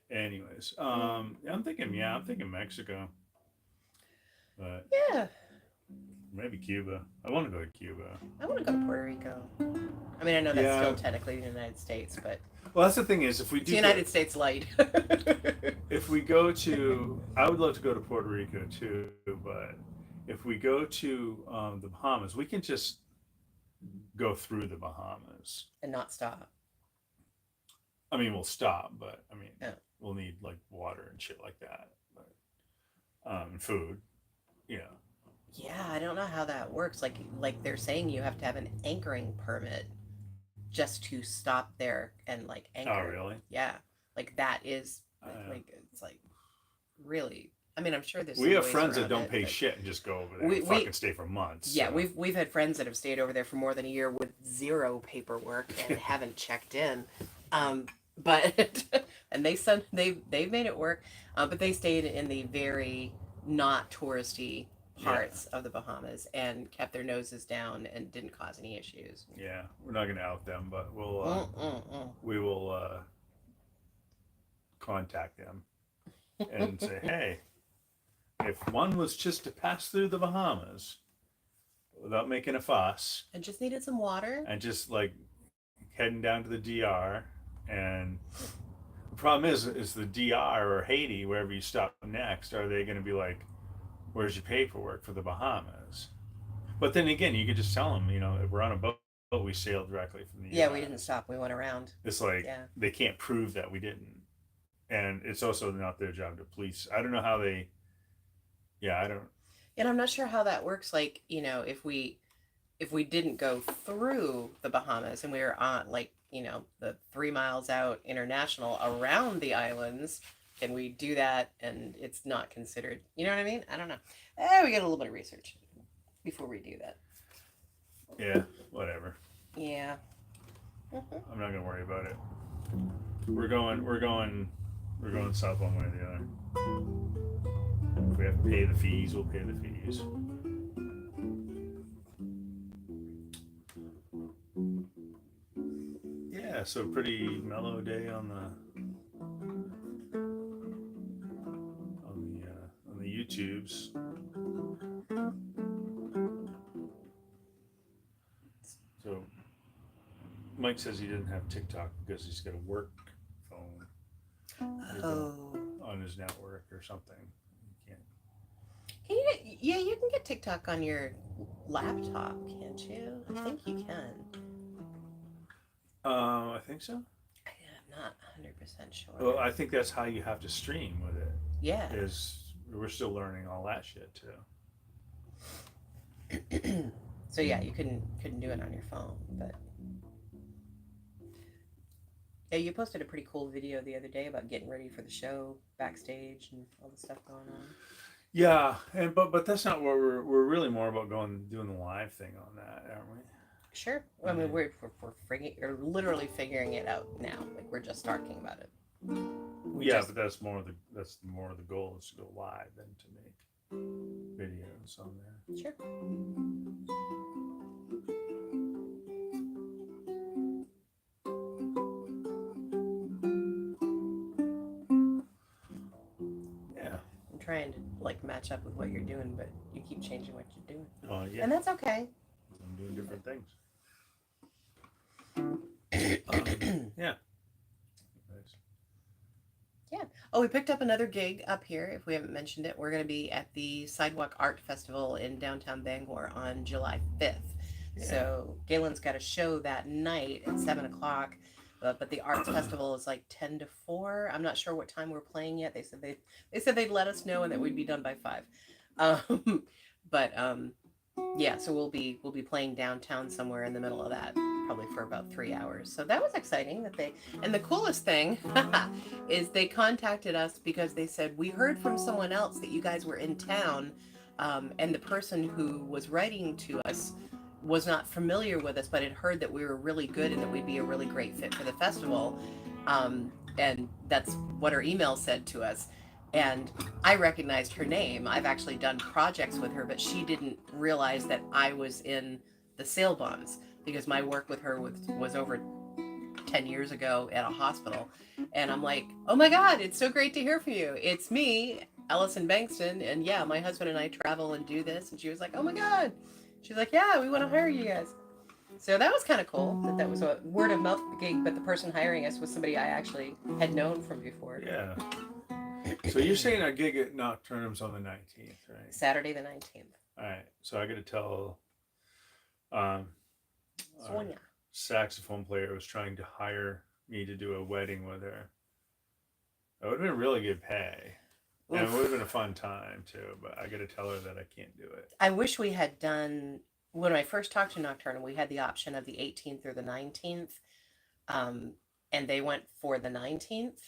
Anyways, I'm thinking Mexico, but yeah, maybe Cuba. I want to go to Cuba. I want to go to Puerto Rico. I mean, I know that's still technically the United States, but. Well, that's the thing is, if we do the United States light. If we go to, I would love to go to Puerto Rico too, but if we go to the Bahamas, we can just go through the Bahamas and not stop. I mean, we'll stop, but I mean, we'll need like water and shit like that, but and food, Yeah, I don't know how that works. Like they're saying you have to have an anchoring permit just to stop there and like anchor. Oh, really? Yeah, like that is like it's like really I mean, I'm sure there's We some have ways friends that around don't it, pay but shit and just go over there we and we fucking stay for months. yeah, So. we've had friends that have stayed over there for more than a year with zero paperwork and haven't checked in. But and they've made it work. But they stayed in the very not touristy Yeah. parts of the Bahamas and kept their noses down and didn't cause any issues. Yeah, we're not gonna out them, but Mm-mm-mm. we will contact them and say, hey, if one was just to pass through the Bahamas without making a fuss And just needed some water. and just like heading down to the DR, and the problem is the DR or Haiti, wherever you stop next, are they going to be like, where's your paperwork for the Bahamas? But then again, you could just tell them, if we're on a boat, we sailed directly from the Yeah, US. we didn't stop. We went around. It's like Yeah. they can't prove that we didn't, and it's also not their job to police. I don't know how they. Yeah, I don't. And I'm not sure how that works. Like, if we didn't go through the Bahamas and we were on like, the 3 miles out international around the islands, can we do that and it's not considered? You know what I mean? I don't know. We get a little bit of research before we do that. Yeah, whatever. Yeah. I'm not gonna worry about it. We're going south one way or the other. If we have to pay the fees, we'll pay the fees. Yeah, so pretty mellow day on the YouTubes. So Mike says he didn't have TikTok because he's got a work phone on his network or something. You can't. Yeah, you can get TikTok on your laptop, can't you? I think you can. I think so. I'm not 100% sure. Well, I think that's how you have to stream with it. Yeah. We're still learning all that shit too. So yeah, you couldn't do it on your phone, but yeah, you posted a pretty cool video the other day about getting ready for the show backstage and all the stuff going on. Yeah, but that's not what we're really more about doing the live thing on that, aren't we? Sure. I mean, we're literally figuring it out now. Like we're just talking about it. But that's more of the goal is to go live than to make videos on there. Sure. Yeah. I'm trying to like match up with what you're doing, but you keep changing what you're doing. Yeah. And that's okay. I'm doing different things. Yeah. Nice. Yeah. Oh, we picked up another gig up here. If we haven't mentioned it, we're going to be at the Sidewalk Art Festival in downtown Bangor on July 5th. Yeah. So Galen's got a show that night at 7 o'clock. But the arts festival is like 10 to 4. I'm not sure what time we're playing yet. They said they'd let us know and that we'd be done by 5. Yeah, so we'll be playing downtown somewhere in the middle of that, probably for about 3 hours. So that was exciting and the coolest thing is they contacted us because they said, we heard from someone else that you guys were in town, and the person who was writing to us was not familiar with us, but had heard that we were really good and that we'd be a really great fit for the festival. And that's what her email said to us. And I recognized her name. I've actually done projects with her, but she didn't realize that I was in the sale bonds because my work with her was over 10 years ago at a hospital. And I'm like, oh my God, it's so great to hear from you. It's me, Allison Bankston. And yeah, my husband and I travel and do this. And she was like, oh my God. She's like, yeah, we want to hire you guys. So that was kind of cool that was a word of mouth gig, but the person hiring us was somebody I actually had known from before. Yeah. So you're saying our gig at Nocturnum's on the 19th, right? Saturday the 19th. All right. So I got to tell Sonia, saxophone player, who was trying to hire me to do a wedding with her. That would have been really good pay. Oof. And it would have been a fun time too, but I got to tell her that I can't do it. I wish we had done, when I first talked to Nocturnum, we had the option of the 18th or the 19th. And they went for the 19th.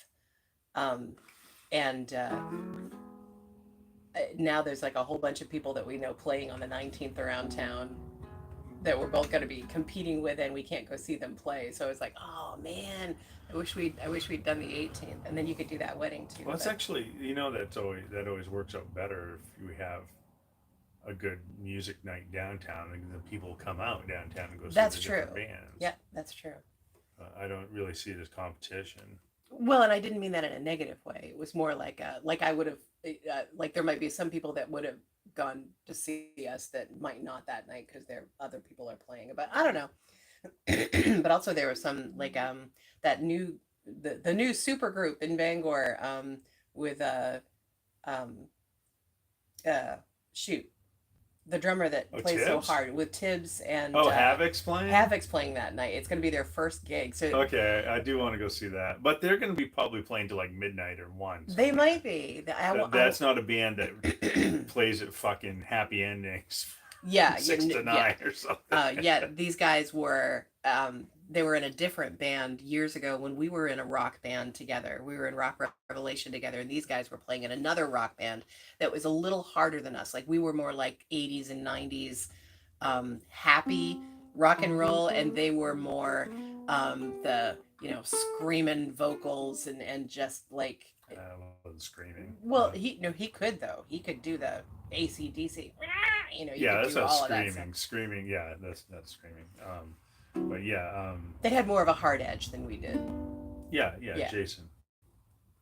now there's like a whole bunch of people that we know playing on the 19th around town that we're both going to be competing with, and we can't go see them play. So it's like, oh man, I wish we'd done the 18th, and then you could do that wedding too. Well, it's but- actually, that always works out better if we have a good music night downtown, and the people come out downtown and go see That's the true. different bands. Yeah, that's true. I don't really see it as competition. Well, and I didn't mean that in a negative way. It was more like I would have, like there might be some people that would have gone to see us that might not that night because there other people are playing. But I don't know. But also there was some like that new the new super group in Bangor with um shoot, the drummer that plays so Tibbs? hard with Tibbs and Havoc's playing. Havoc's playing that night. It's going to be their first gig. So Okay, I do want to go see that, but they're going to be probably playing till like midnight or 1. they might be. That's not a band that plays at fucking happy endings. Yeah, 6 to 9 or something. yeah, these guys were they were in a different band years ago when we were in a rock band together. We were in Rock Revelation together, and these guys were playing in another rock band that was a little harder than us. Like we were more like 80s and 90s happy rock and roll, and they were more the screaming vocals and just like I love the screaming. well he could though. He could do the AC/DC. Yeah, that's not all screaming. Screaming, yeah, that's screaming. But yeah, they had more of a hard edge than we did. yeah, Yeah. Jason,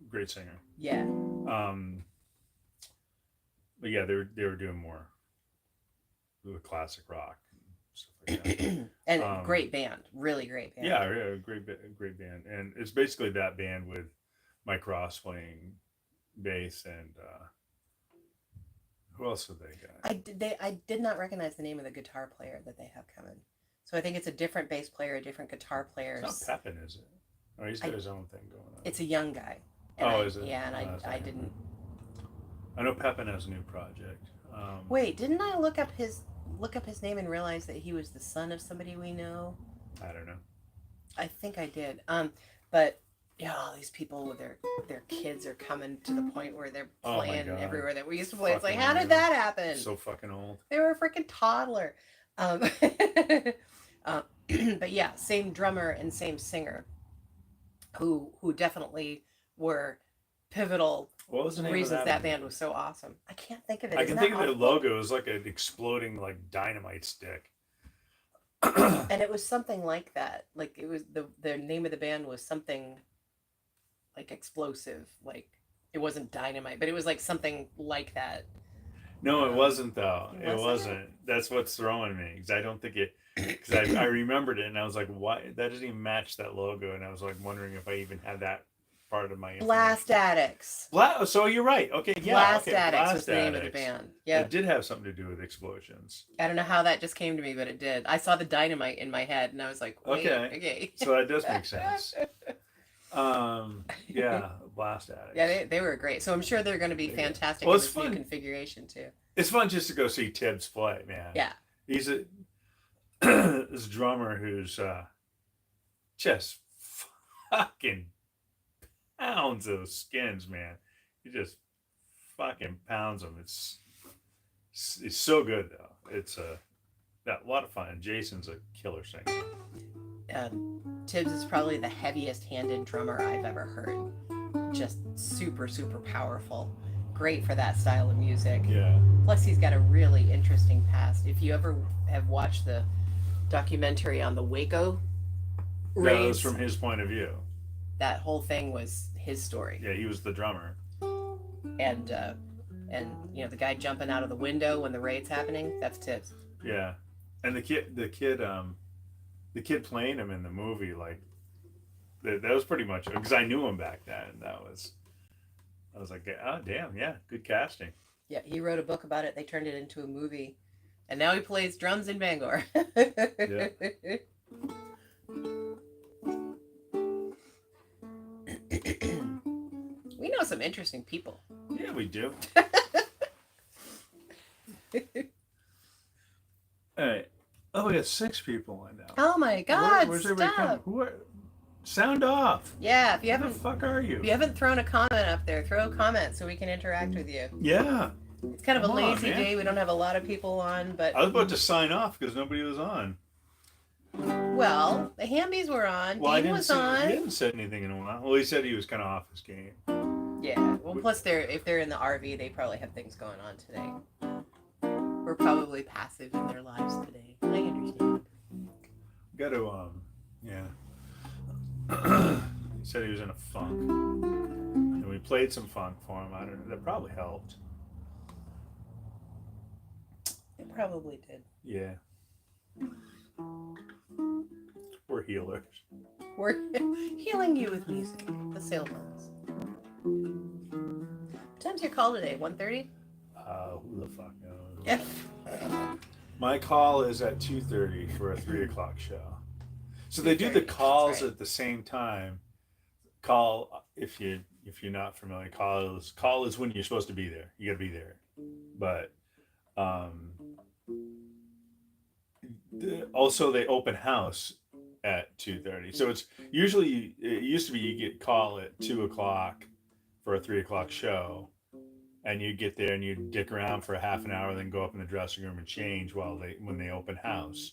great singer. Yeah. But yeah, they were doing more the classic rock and stuff like that. And great band, really great band. Yeah, great band, and it's basically that band with Mike Ross playing bass and who else have they got? I did not recognize the name of the guitar player that they have coming. So I think it's a different bass player, a different guitar player. It's not Pepin, is it? Oh, he's got his own thing going on. It's a young guy. Is it? Yeah, and I didn't. I know Pepin has a new project. Wait, didn't I look up his name and realize that he was the son of somebody we know? I don't know. I think I did. But yeah, all these people with their kids are coming to the point where they're Oh my playing God. everywhere that we used to play. It's like, Fucking how did that happen? So fucking old. They were a freaking toddler. But yeah, same drummer and same singer, who definitely were pivotal What was the name reasons of that band was so awesome. I can't think of it. I Isn't can think that of the awful? logo. It was like an exploding like dynamite stick. And it was something like that. Like it was the name of the band was something like explosive. Like it wasn't dynamite, but it was like something like that. No, it wasn't though. It It wasn't? wasn't. That's what's throwing me because I don't think it. Because I remembered it and I was like, why? That doesn't even match that logo, and I was like wondering if I even had that part of my Blast Addicts. So you're right. Okay, yeah. Blast okay, Addicts Blast was the name of the Addicts. band. Yeah. It did have something to do with explosions. I don't know how that just came to me, but it did. I saw the dynamite in my head, and I was like, wait, okay. So that does make sense. Yeah, Blast Addicts. Yeah, they were great. So I'm sure they're going to be fantastic Well, in it's this new fun. configuration too. It's fun just to go see Tibbs play, man. Yeah. He's a this drummer who's just fucking pounds those skins, man. He just fucking pounds them. It's so good though. It's a lot of fun. Jason's a killer singer. Tibbs is probably the heaviest handed drummer I've ever heard. Just super, super powerful. Great for that style of music. Yeah. Plus, he's got a really interesting past. If you ever have watched the documentary on the Waco That raids, was from his point of view. that whole thing was his story. Yeah, he was the drummer. And the guy jumping out of the window when the raid's happening, that's Tibbs. Yeah, and the kid playing him in the movie, like that was pretty much because I knew him back then. I was like, oh damn, yeah, good casting. Yeah, he wrote a book about it. They turned it into a movie, and now he plays drums in Bangor. Yeah. We know some interesting people. Yeah, we do. All right. Oh, we got 6 people lined up. Oh my God! Where's everybody coming? Stop. Who are? Sound off. Yeah, if you Who the haven't fuck are you? thrown a comment up there, throw a comment so we can interact with you. Yeah. It's kind of Come a on, lazy man. day. We don't have a lot of people on, but I was about to sign off because nobody was on. well, the Hambies were on. Well, I Dean didn't was see. He on. hadn't said anything in a while. Well, he said he was kind of off his game. Yeah. Well, plus if they're in the RV, they probably have things going on today. We're probably passive in their lives today. I understand. Got to yeah. He said he was in a funk, and we played some funk for him. I don't know. That probably helped. It probably did. Yeah. We're healers. We're healing you with music. The Sailbones. What time's your call today? 1:30? Who the fuck knows? Yeah. My call is at 2:30 for a 3 o'clock show. So they do the 2:30, calls right. at the same time. Call if you're not familiar. Call is when you're supposed to be there. You got to be there. But also they open house at 2:30. So it's usually it used to be you get call at 2 o'clock for a 3 o'clock show, and you get there and you dick around for a half an hour, then go up in the dressing room and change when they open house.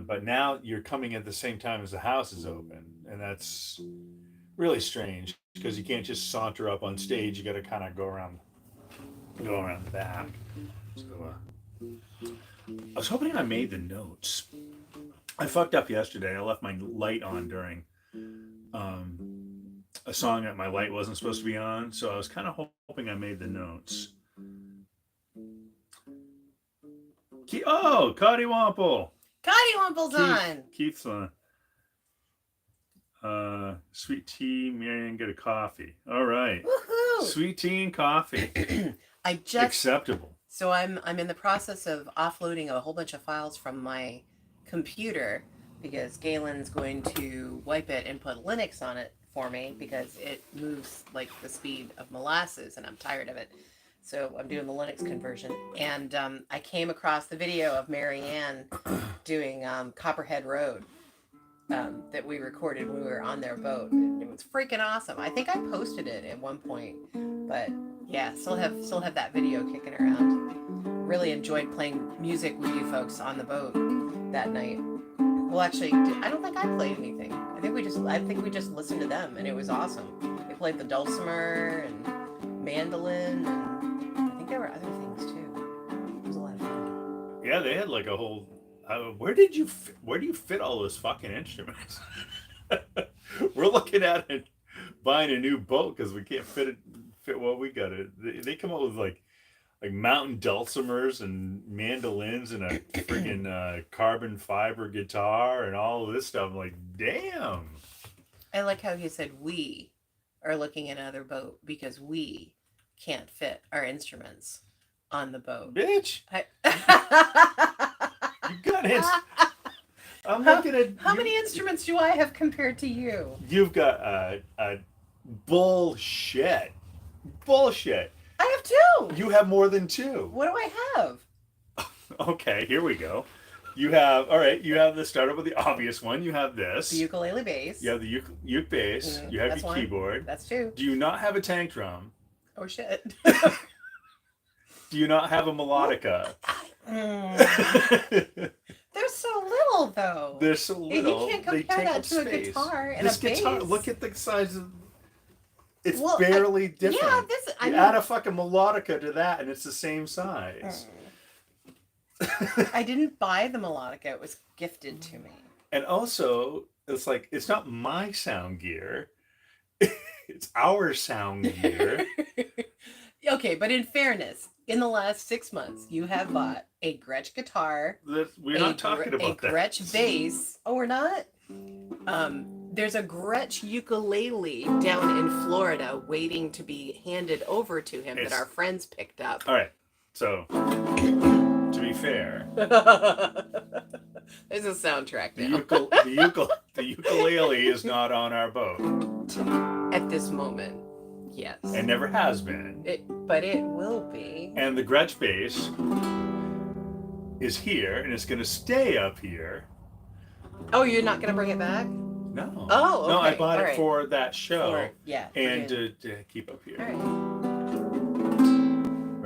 But now you're coming at the same time as the house is open, and that's really strange because you can't just saunter up on stage. You got to kind of go around the back. So I was hoping I made the notes. I fucked up yesterday. I left my light on during a song that my light wasn't supposed to be on, so I was kind of hoping I made the notes. Oh, Cottywomple! Cottywomple's on! Keith's on. Sweet tea, Marianne, get a coffee. All right. Woohoo! Sweet tea and coffee. Acceptable. So I'm in the process of offloading a whole bunch of files from my computer because Galen's going to wipe it and put Linux on it for me because it moves like the speed of molasses and I'm tired of it. So I'm doing the Linux conversion. And I came across the video of Marianne doing Copperhead Road that we recorded when we were on their boat. It was freaking awesome. I think I posted it at one point. But yeah, still have that video kicking around. Really enjoyed playing music with you folks on the boat that night. Well, actually, I don't think I played anything. I think we just listened to them, and it was awesome. They played the dulcimer and mandolin, and I think there were other things too. It was a lot of fun. Yeah, they had like a whole. Where do you fit all those fucking instruments? We're looking at it, buying a new boat because we can't fit what we got. They come up with like mountain dulcimers and mandolins and a freaking carbon fiber guitar and all of this stuff. I'm like, damn. I like how you said we are looking at another boat because we can't fit our instruments on the boat. Bitch. You got it. I'm looking at how many instruments do I have compared to you? You've got a bullshit. Bullshit. I have two. You have more than two. What do I have? Okay, here we go. You have the startup with the obvious one. You have this. The ukulele bass. You have the uke bass. You have your keyboard. That's two. Do you not have a tank drum? Oh shit. Do you not have a melodica? They're so little though. They're so little. You can't compare that to a guitar and a bass. Look at the size of. It's barely different. Yeah, you add a fucking melodica to that, and it's the same size. I didn't buy the melodica; it was gifted to me. And also, it's not my sound gear; it's our sound gear. Okay, but in fairness, in the last 6 months, you have bought a Gretsch guitar. We're not talking about that. A Gretsch bass. Oh, we're not? There's a Gretsch ukulele down in Florida waiting to be handed over to him that our friends picked up. All right. So, to be fair, there's a soundtrack now. The ukulele is not on our boat. At this moment, yes. And never has been. But it will be. And the Gretsch bass is here, and it's going to stay up here. Oh, you're not going to bring it back? No. Oh, okay. No, I bought it right. for that show. Yeah. And to keep up here. All right.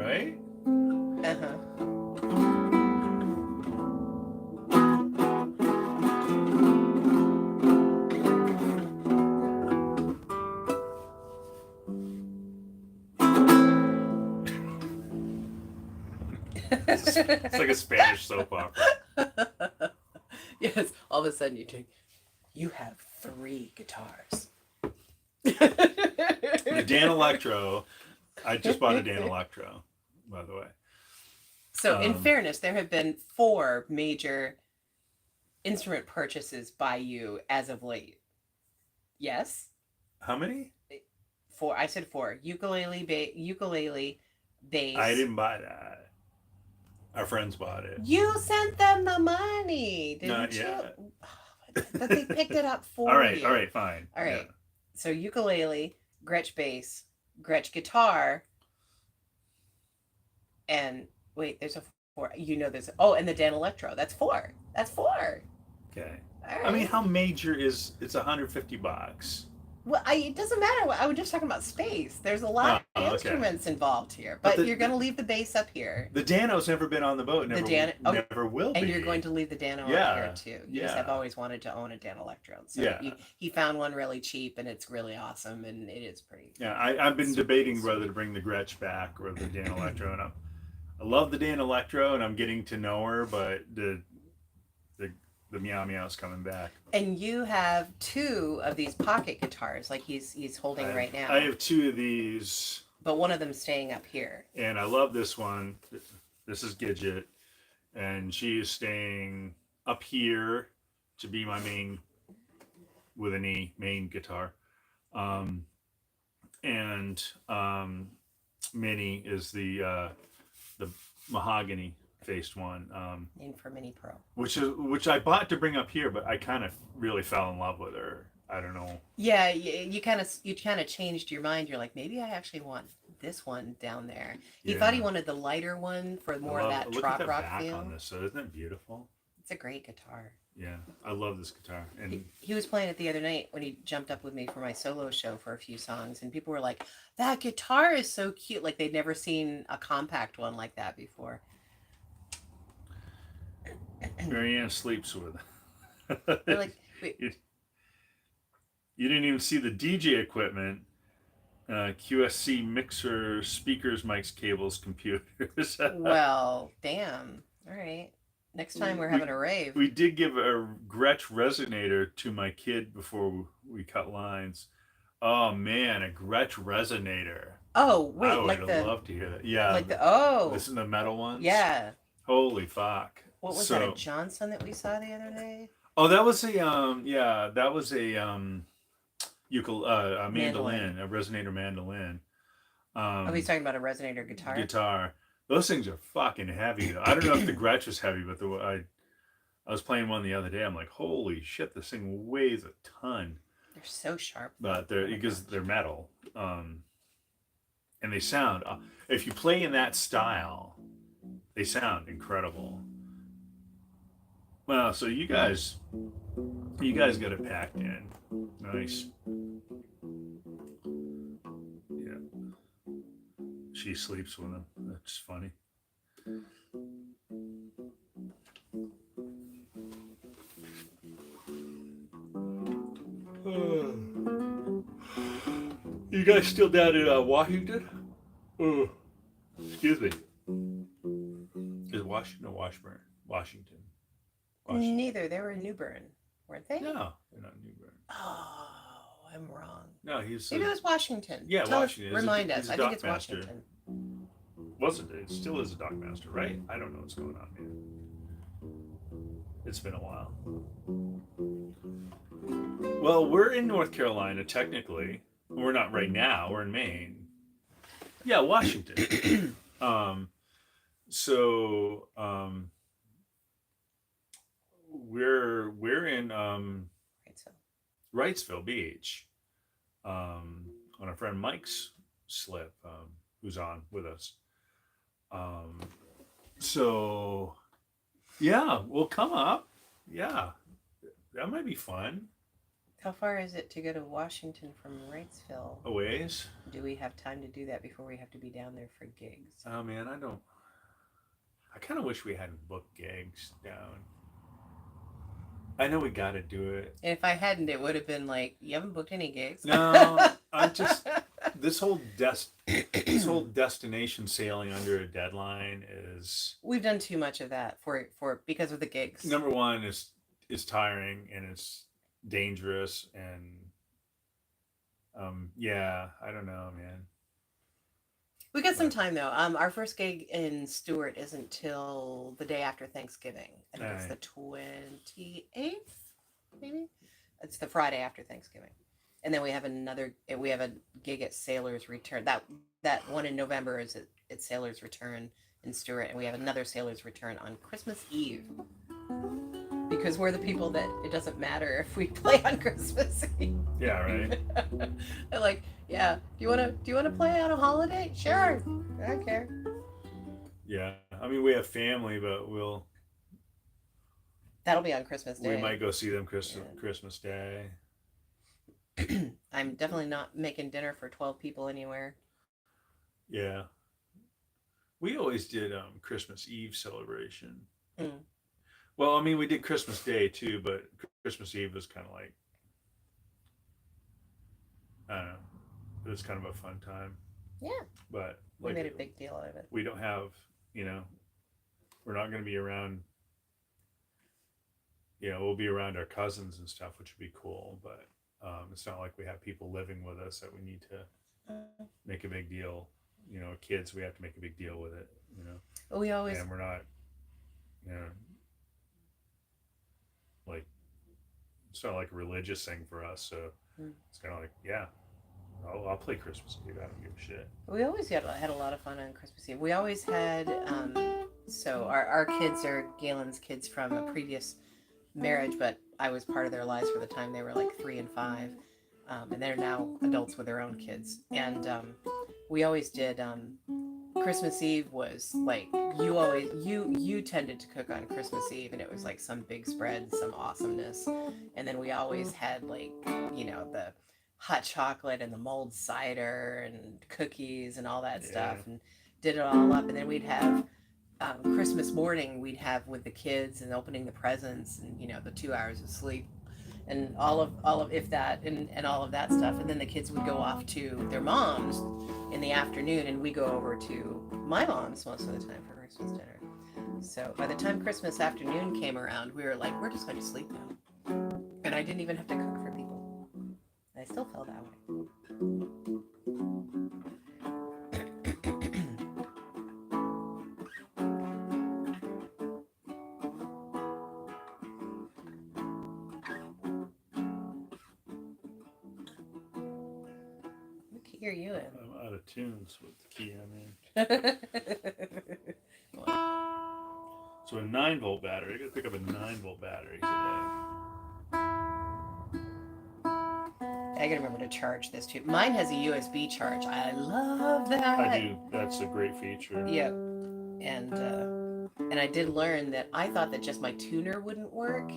right? It's like a Spanish soap opera. Yes, all of a sudden you have 3 guitars. The Dan Electro. I just bought a Dan Electro, by the way. So, in fairness, there have been 4 major instrument purchases by you as of late. Yes? How many? 4. I said 4. Ukulele, bass. I didn't buy that. Our friends bought it. You sent them the money, didn't Not you? yet. But they picked it up for you. All right, fine. All right. Yeah. So ukulele, Gretsch bass, Gretsch guitar, and wait, there's a 4. You know there's and the Dan Electro. That's 4. That's 4. Okay. All right. I mean, how major is it's $150? Well, it doesn't matter. I was just talking about space. There's a lot of instruments involved here, but you're going to leave the bass up here. The Dano's never been on the boat. Never will be. And you're going to leave the Dano up here too. You just have always wanted to own a Dan Electro. So he found one really cheap, and it's really awesome, and it is pretty. Yeah, I've been debating whether to bring the Gretsch back or the Dan Electro, and I love the Dan Electro, and I'm getting to know her, but the Meow Meow's coming back. And you have 2 of these pocket guitars, like he's holding right now. I have 2 of these. But one of them's staying up here. And I love this one. This is Gidget. And she is staying up here to be my main, with an E, main guitar. And Minnie is the mahogany faced one, named for Mini Pro, which I bought to bring up here, but I kind of really fell in love with her. I don't know. Yeah, you kind of changed your mind. You're like, maybe I actually want this one down there. He thought he wanted the lighter one for more of that trop rock back feel. On this, so isn't it beautiful? It's a great guitar. Yeah, I love this guitar. And he was playing it the other night when he jumped up with me for my solo show for a few songs, and people were like, "That guitar is so cute!" Like they'd never seen a compact one like that before. Marianne sleeps with it. Like, wait. You didn't even see the DJ equipment. QSC mixer, speakers, mics, cables, computers. Well, damn. All right. Next time we're having a rave. We did give a Gretsch resonator to my kid before we cut lines. Oh man, a Gretsch resonator. Oh wait, I would love to hear that. Yeah. Like Listen to the metal ones. Yeah. Holy fuck. What was that? A Johnson that we saw the other day? Oh, that was a mandolin, a resonator mandolin. He's talking about a resonator guitar. Guitar. Those things are fucking heavy. Though. I don't know if the Gretsch was heavy, but I was playing one the other day. I'm like, holy shit, this thing weighs a ton. They're so sharp. But they're metal, and they sound. If you play in that style, they sound incredible. Well, so you guys got it packed in. Nice. Yeah. She sleeps with him. That's funny. You guys still down in Washington? Excuse me. Is Washington or Washburn? Washington. Neither. They were in Newburgh, weren't they? No, they're not Newburgh. Oh, I'm wrong. No, maybe it was Washington. Yeah, Washington. Remind us. I think it's Washington. Wasn't it? It still is a dock master, right? I don't know what's going on here. It's been a while. Well, we're in North Carolina, technically. We're not right now. We're in Maine. Yeah, Washington. We're in Wrightsville Beach on our friend Mike's slip, who's on with us. Yeah, we'll come up. Yeah, that might be fun. How far is it to go to Washington from Wrightsville? A ways. Do we have time to do that before we have to be down there for gigs? Oh man, I don't. I kind of wish we hadn't booked gigs down. I know we got to do it. And if I hadn't, it would have been like, you haven't booked any gigs. No, I'm just this whole destination sailing under a deadline is. We've done too much of that for because of the gigs. Number one is tiring and it's dangerous and yeah, I don't know, man. We got some time though. Our first gig in Stewart isn't till the day after Thanksgiving. I think it's the 28th, maybe. It's the Friday after Thanksgiving, and then we have a gig at Sailor's Return. That one in November is at Sailor's Return in Stewart, and we have another Sailor's Return on Christmas Eve. Because we're the people that it doesn't matter if we play on Christmas Eve. Yeah, right. They're like, yeah, do you wanna play on a holiday? Sure, I don't care. Yeah, I mean we have family, but that'll be on Christmas Day. We might go see them Christmas Day. I'm definitely not making dinner for 12 people anywhere. Yeah, we always did Christmas Eve celebration. Mm. Well, I mean, we did Christmas Day too, but Christmas Eve was kind of like, I don't know, it was kind of a fun time. Yeah. But we made a big deal out of it. We don't have, we're not going to be around, we'll be around our cousins and stuff, which would be cool, but it's not like we have people living with us that we need to make a big deal. Kids, we have to make a big deal with it, But we always... And we're not, like, it's not like a religious thing for us, so it's kind of like, yeah, I'll play Christmas Eve. I don't give a shit. We always had a lot of fun on Christmas Eve. We always had, so our kids are Galen's kids from a previous marriage, but I was part of their lives for the time they were like 3 and 5, and they're now adults with their own kids. And we always did. Christmas Eve was like you tended to cook on Christmas Eve, and it was like some big spread, some awesomeness. And then we always had like the hot chocolate and the mulled cider and cookies and all that stuff, and did it all up. And then we'd have Christmas morning, we'd have with the kids and opening the presents and the 2 hours of sleep and all of if that and all of that stuff. And then the kids would go off to their moms in the afternoon, and we go over to my mom's most of the time for Christmas dinner. So by the time Christmas afternoon came around, we were like, we're just going to sleep now. And I didn't even have to cook for people. I still felt that way. What key are you in? I'm out of tunes with the key I'm in. So a 9-volt battery. I gotta pick up a 9-volt battery today. I gotta remember to charge this too. Mine has a USB charge. I love that. I do. That's a great feature. Yep. And I did learn that I thought that just my tuner wouldn't work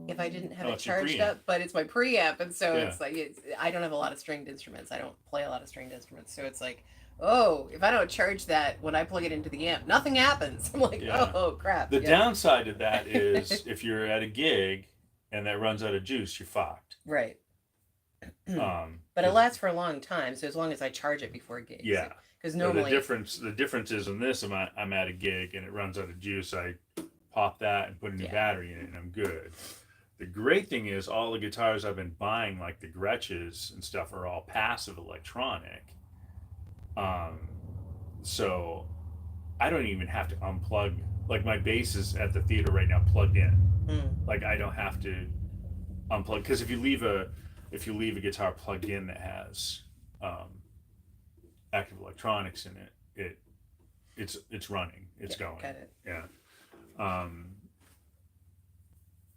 if I didn't have it charged up, but it's my preamp, and so it's like I don't have a lot of stringed instruments. I don't play a lot of stringed instruments, so it's like, oh, if I don't charge that when I plug it into the amp, nothing happens. I'm like, oh crap. The downside of that is if you're at a gig and that runs out of juice, you're fucked. Right. But it lasts for a long time, so as long as I charge it before gigs. Yeah. Because normally the difference is in this, I'm at a gig and it runs out of juice. I pop that and put a new battery in it, and I'm good. The great thing is all the guitars I've been buying, like the Gretches and stuff, are all passive electronic. So I don't even have to unplug. Like my bass is at the theater right now plugged in. Like I don't have to unplug, because if you leave a guitar plugged in that has active electronics in it, it's running, it's going. Got it. Yeah.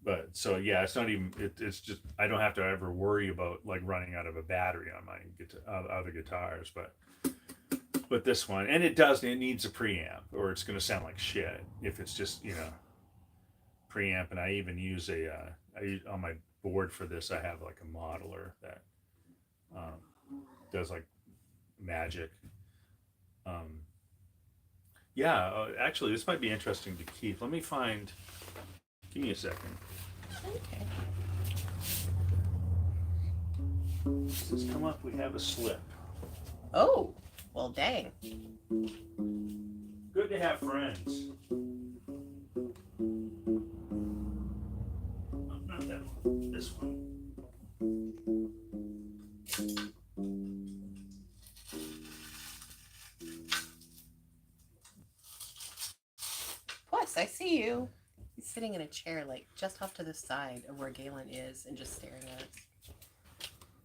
But so it's not even. It's just I don't have to ever worry about like running out of a battery on my other guitars, but this one, and it needs a preamp, or it's going to sound like shit if it's just preamp. And I even use on my board for this, I have like a modeler that does like magic. Um, yeah, actually, this might be interesting to keep. Let me find. Give me a second. Okay. Does this come up? We have a slip. Oh, well, dang. Good to have friends. Not that one. This one. Plus, I see you. He's sitting in a chair, like just off to the side of where Galen is, and just staring at us.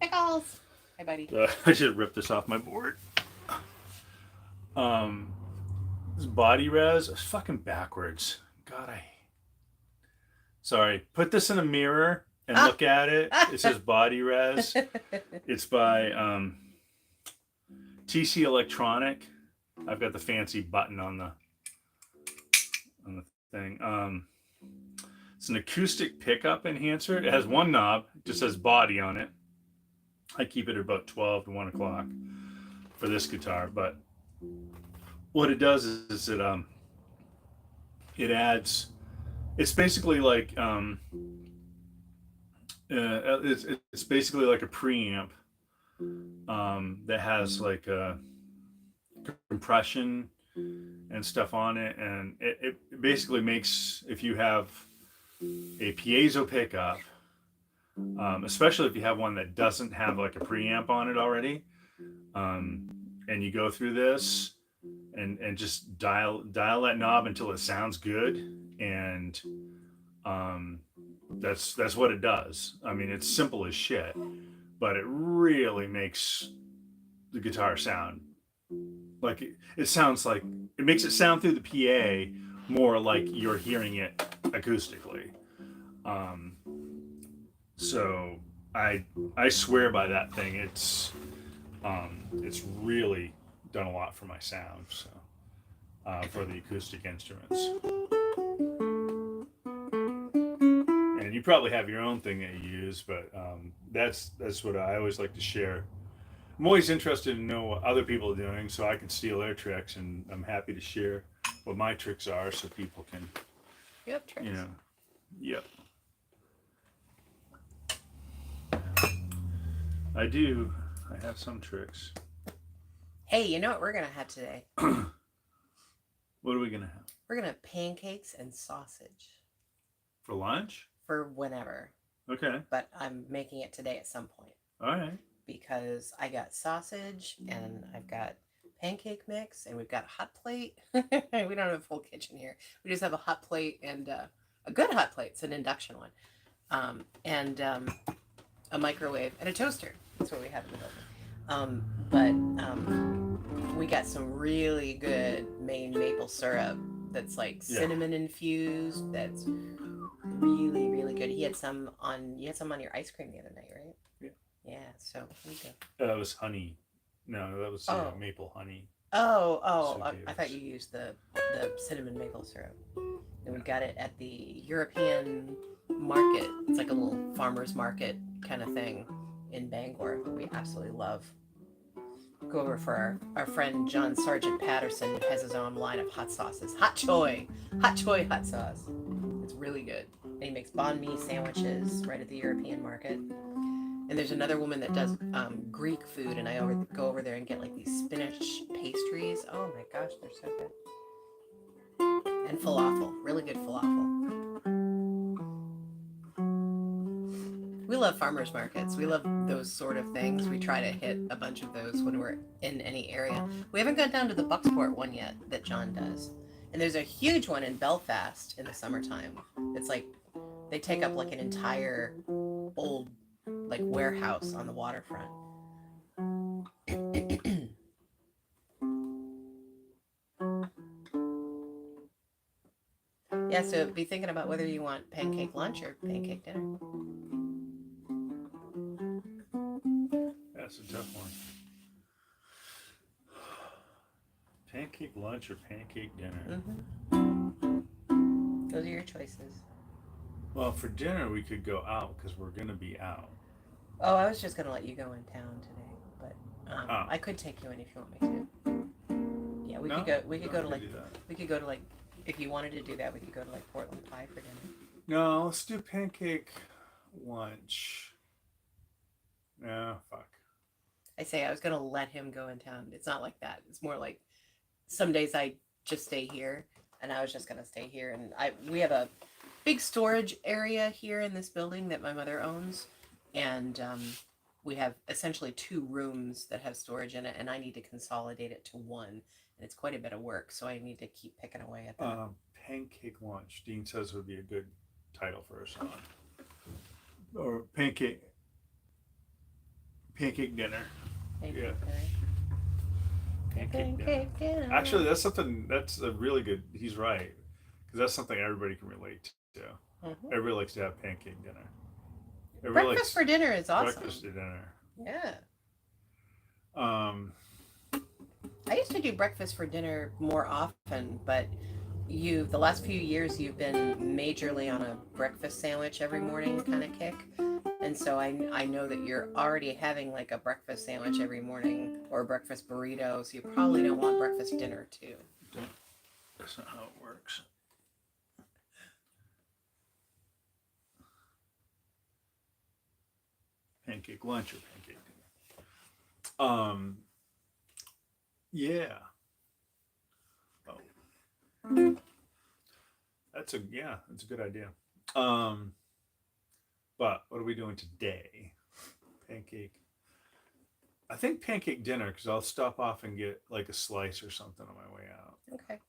Pickles. Hi, buddy. I should rip this off my board. This body res is fucking backwards. God, sorry. Put this in a mirror and look at it. It says body res. It's by TC Electronic. I've got the fancy button on the thing. It's an acoustic pickup enhancer. It has one knob. It just says body on it. I keep it at about 12 to 1 o'clock for this guitar, but what it does is it adds. It's basically like it's basically like a preamp that has like a compression and stuff on it, and it basically makes, if you have a piezo pickup, especially if you have one that doesn't have like a preamp on it already, and you go through this and just dial that knob until it sounds good, and that's what it does. I mean, it's simple as shit, but it really makes the guitar sound like it sounds like, it makes it sound through the PA more like you're hearing it acoustically. So I swear by that thing. It's really done a lot for my sound. So for the acoustic instruments, and you probably have your own thing that you use, but that's what I always like to share. I'm always interested to know what other people are doing, so I can steal their tricks, and I'm happy to share what my tricks are, so people can. You have tricks. You know, yep. I do. I have some tricks. Hey, you know what we're gonna have today? What are we gonna have? We're gonna have pancakes and sausage For lunch? for whenever. Okay. But I'm making it today at some point. All right. Because I got sausage and I've got pancake mix and we've got a hot plate. We don't have a full kitchen here. We just have a hot plate and a good hot plate. It's an induction one. And a microwave and a toaster. That's what we have in the building. But we got some really good Maine maple syrup that's like cinnamon infused. That's really, really good. You had some on your ice cream the other night, right? Yeah, so here you go. That was honey. No, that was maple honey. Oh, I thought you used the cinnamon maple syrup. And we got it at the European market. It's like a little farmer's market kind of thing in Bangor that we absolutely love. Go over for our friend John Sargent Patterson, who has his own line of hot sauces. Hot choy hot sauce. It's really good. And he makes banh mi sandwiches right at the European market. And there's another woman that does Greek food, and I go over there and get like these spinach pastries. Oh my gosh, they're so good. And falafel, really good falafel. We love farmers markets. We love those sort of things. We try to hit a bunch of those when we're in any area. We haven't got down to the Bucksport one yet that John does. And there's a huge one in Belfast in the summertime. It's like they take up like an entire old like warehouse on the waterfront. Yeah, so be thinking about whether you want pancake lunch or pancake dinner. That's a tough one. Pancake lunch or pancake dinner? Mm-hmm. Those are your choices. Well, for dinner we could go out because we're gonna be out. Oh, I was just gonna let you go in town today, but Oh, I could take you in if you want me to. Yeah, we could no, go. We could no, go I to could like. do that. We could go to like. If you wanted to do that, we could go to like Portland Pie for dinner. No, let's do pancake lunch. No, fuck. I say I was gonna let him go in town. It's not like that. It's more like some days I just stay here, and I was just gonna stay here. And we have a big storage area here in this building that my mother owns, and we have essentially two rooms that have storage in it, and I need to consolidate it to one, and it's quite a bit of work. So I need to keep picking away at that. Pancake lunch. Dean says would be a good title for a song. Or pancake dinner. Pancake Yeah. dinner. Pancake dinner. Actually, that's something. That's a really good. He's right, because that's something everybody can relate to. Mm-hmm. Everybody likes to have pancake dinner. Everybody breakfast for dinner is awesome. Breakfast for dinner. Yeah. Um. I used to do breakfast for dinner more often, but the last few years you've been majorly on a breakfast sandwich every morning kind of kick. And so I know that you're already having like a breakfast sandwich every morning or a breakfast burrito, so you probably don't want breakfast dinner too. That's not how it works. Pancake lunch or pancake dinner. Yeah. Oh. That's a good idea. But what are we doing today? Pancake. I think pancake dinner because I'll stop off and get like a slice or something on my way out. Okay.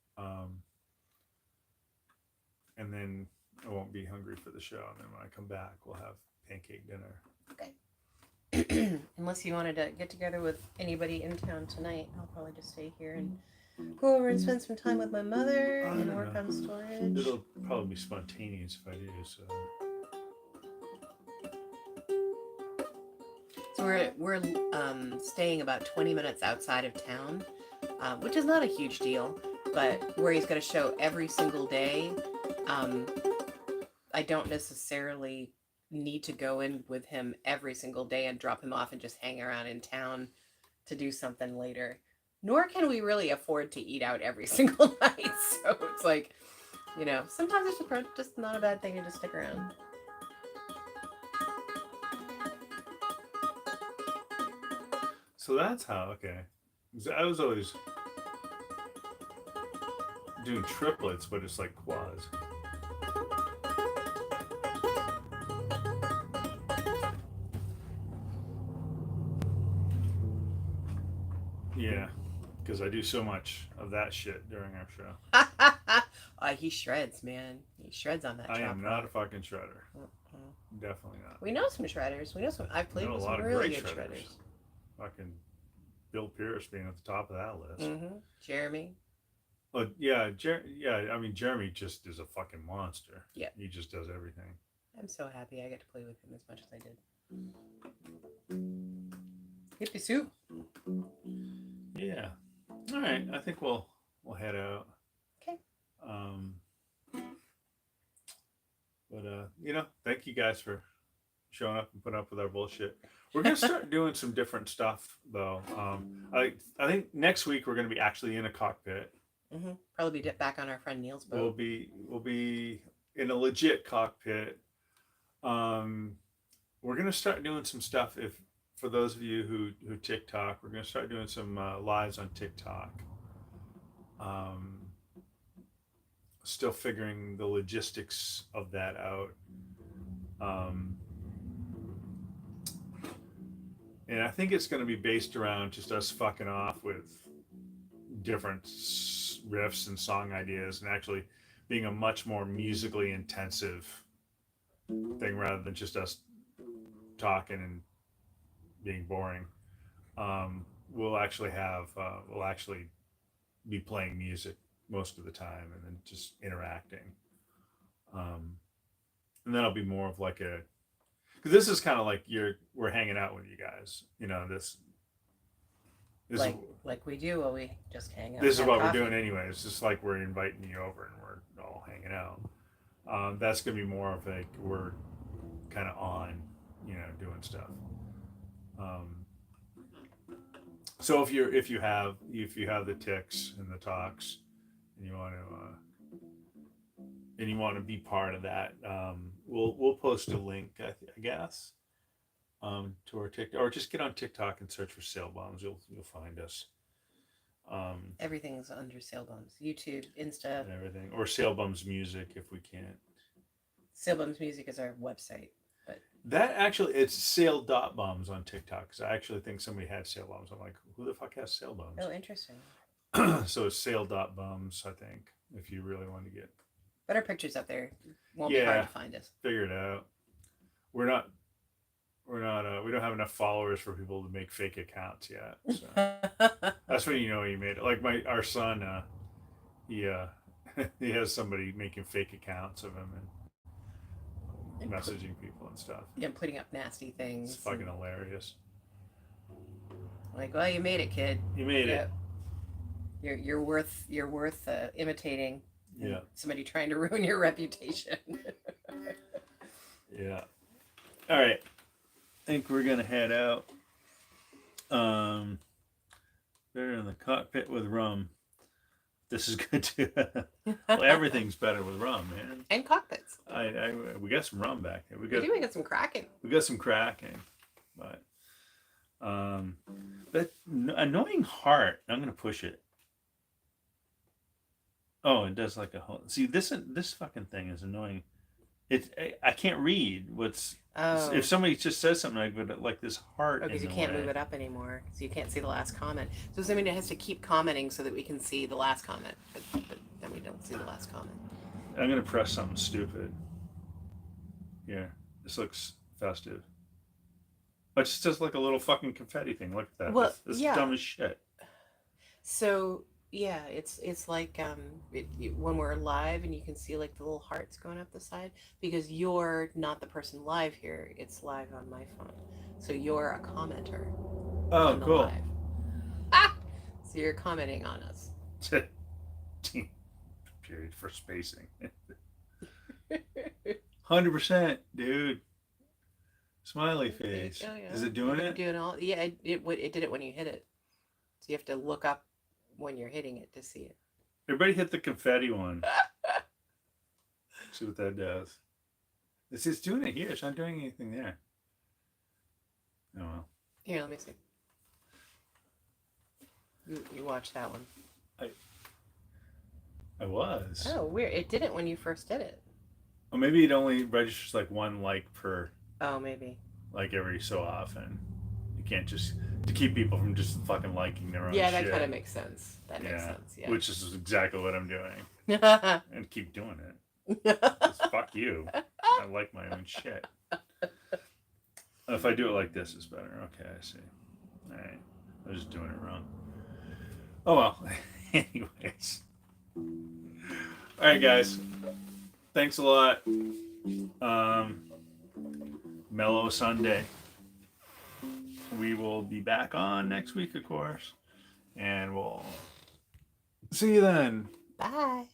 And then I won't be hungry for the show. And then when I come back, we'll have pancake dinner. Okay. Unless you wanted to get together with anybody in town tonight, I'll probably just stay here and go over and spend some time with my mother and work on storage. It'll probably be spontaneous if I do. So we're staying about 20 minutes outside of town, which is not a huge deal, but where he's going to show every single day. I don't necessarily need to go in with him every single day and drop him off and just hang around in town to do something later. Nor can we really afford to eat out every single night. So it's like, sometimes it's just not a bad thing to just stick around. So that's how, okay. I was always doing triplets, but it's like quads. Yeah, because I do so much of that shit during our show. He shreds, man. He shreds on that. I am not a fucking shredder. Definitely not. We know some shredders. I've played with some really good shredders. Fucking Bill Pierce being at the top of that list. Mm-hmm. Jeremy. Oh yeah, I mean Jeremy just is a fucking monster. Yeah. He just does everything. I'm so happy I get to play with him as much as I did. Hippie soup. Yeah. All right. I think we'll head out. Okay. But thank you guys for showing up and putting up with our bullshit. We're gonna start doing some different stuff though. I think next week we're gonna be actually in a cockpit. Mm-hmm. Probably be back on our friend Neil's boat. We'll be in a legit cockpit. We're gonna start doing some stuff. If for those of you who TikTok, we're gonna start doing some lives on TikTok. Still figuring the logistics of that out. And I think it's going to be based around just us fucking off with different riffs and song ideas and actually being a much more musically intensive thing rather than just us talking and being boring. We'll actually be playing music most of the time and then just interacting. And that'll be more of like because this is kind of like we're hanging out with you guys, this like we do while we just hang out. This is what we're doing anyway. It's just like we're inviting you over and we're all hanging out. That's gonna be more of like we're kind of on, doing stuff. Um, so if you have the ticks and the talks, and you want to be part of that, we'll post a link, I guess, to our TikTok, or just get on TikTok and search for Sale Bombs. You'll find us. Everything's under Sale Bums. YouTube, Insta. And everything, or Sale Bums Music if we can't. Sale Bums Music is our website. But That actually, it's sale.bums on TikTok, because I actually think somebody had Sale Bums. I'm like, who the fuck has Sale Bums? oh, interesting. So it's sale.bums, I think, if you really want to get. Better pictures up there. Won't be hard to find us. Figure it out. We don't have enough followers for people to make fake accounts yet. So that's when you made it. Like our son, he he has somebody making fake accounts of him and messaging people and stuff. Yeah, putting up nasty things. It's fucking hilarious. Like, well, you made it, kid. You made it. You're worth imitating. Yeah. Somebody trying to ruin your reputation. Yeah. All right. I think we're gonna head out. Better in the cockpit with rum. This is good too. Well, everything's better with rum, man. And cockpits. We got some rum back there. We do. We got some cracking. We got some cracking, but that annoying heart. I'm gonna push it. Oh, it does like a whole. See, this fucking thing is annoying. I can't read what's. Oh. If somebody just says something like this heart. Oh, because you can't move it up anymore, so you can't see the last comment. So somebody has to keep commenting so that we can see the last comment, but then we don't see the last comment. I'm gonna press something stupid. Yeah, this looks festive. It just does like a little fucking confetti thing. Look at that. Well, That's yeah. dumb as shit. So yeah, it's like when we're live and you can see like the little hearts going up the side, because you're not the person live here. It's live on my phone, so you're a commenter. Oh, cool. Live. Ah! So you're commenting on us. Period for spacing. 100%, dude. Smiley face. Oh, yeah. Is it doing it? Doing all? Yeah, it did it when you hit it. So you have to look up when you're hitting it to see it. Everybody hit the confetti one. See what that does. It's doing it here. It's not doing anything there. Oh well. Here, let me see. You watch that one. I was. Oh, weird. It didn't when you first did it. Well, maybe it only registers like one like per. Oh, maybe. Like every so often. You can't just. To keep people from just fucking liking their own shit. Yeah, that shit. kind of makes sense. That makes sense, yeah. Which is exactly what I'm doing. And keep doing it. Just fuck you. I like my own shit. If I do it like this, it's better. Okay, I see. Alright. I was just doing it wrong. Oh well. Anyways. Alright, guys. Thanks a lot. Mellow Sunday. We will be back on next week, of course. And we'll see you then. Bye.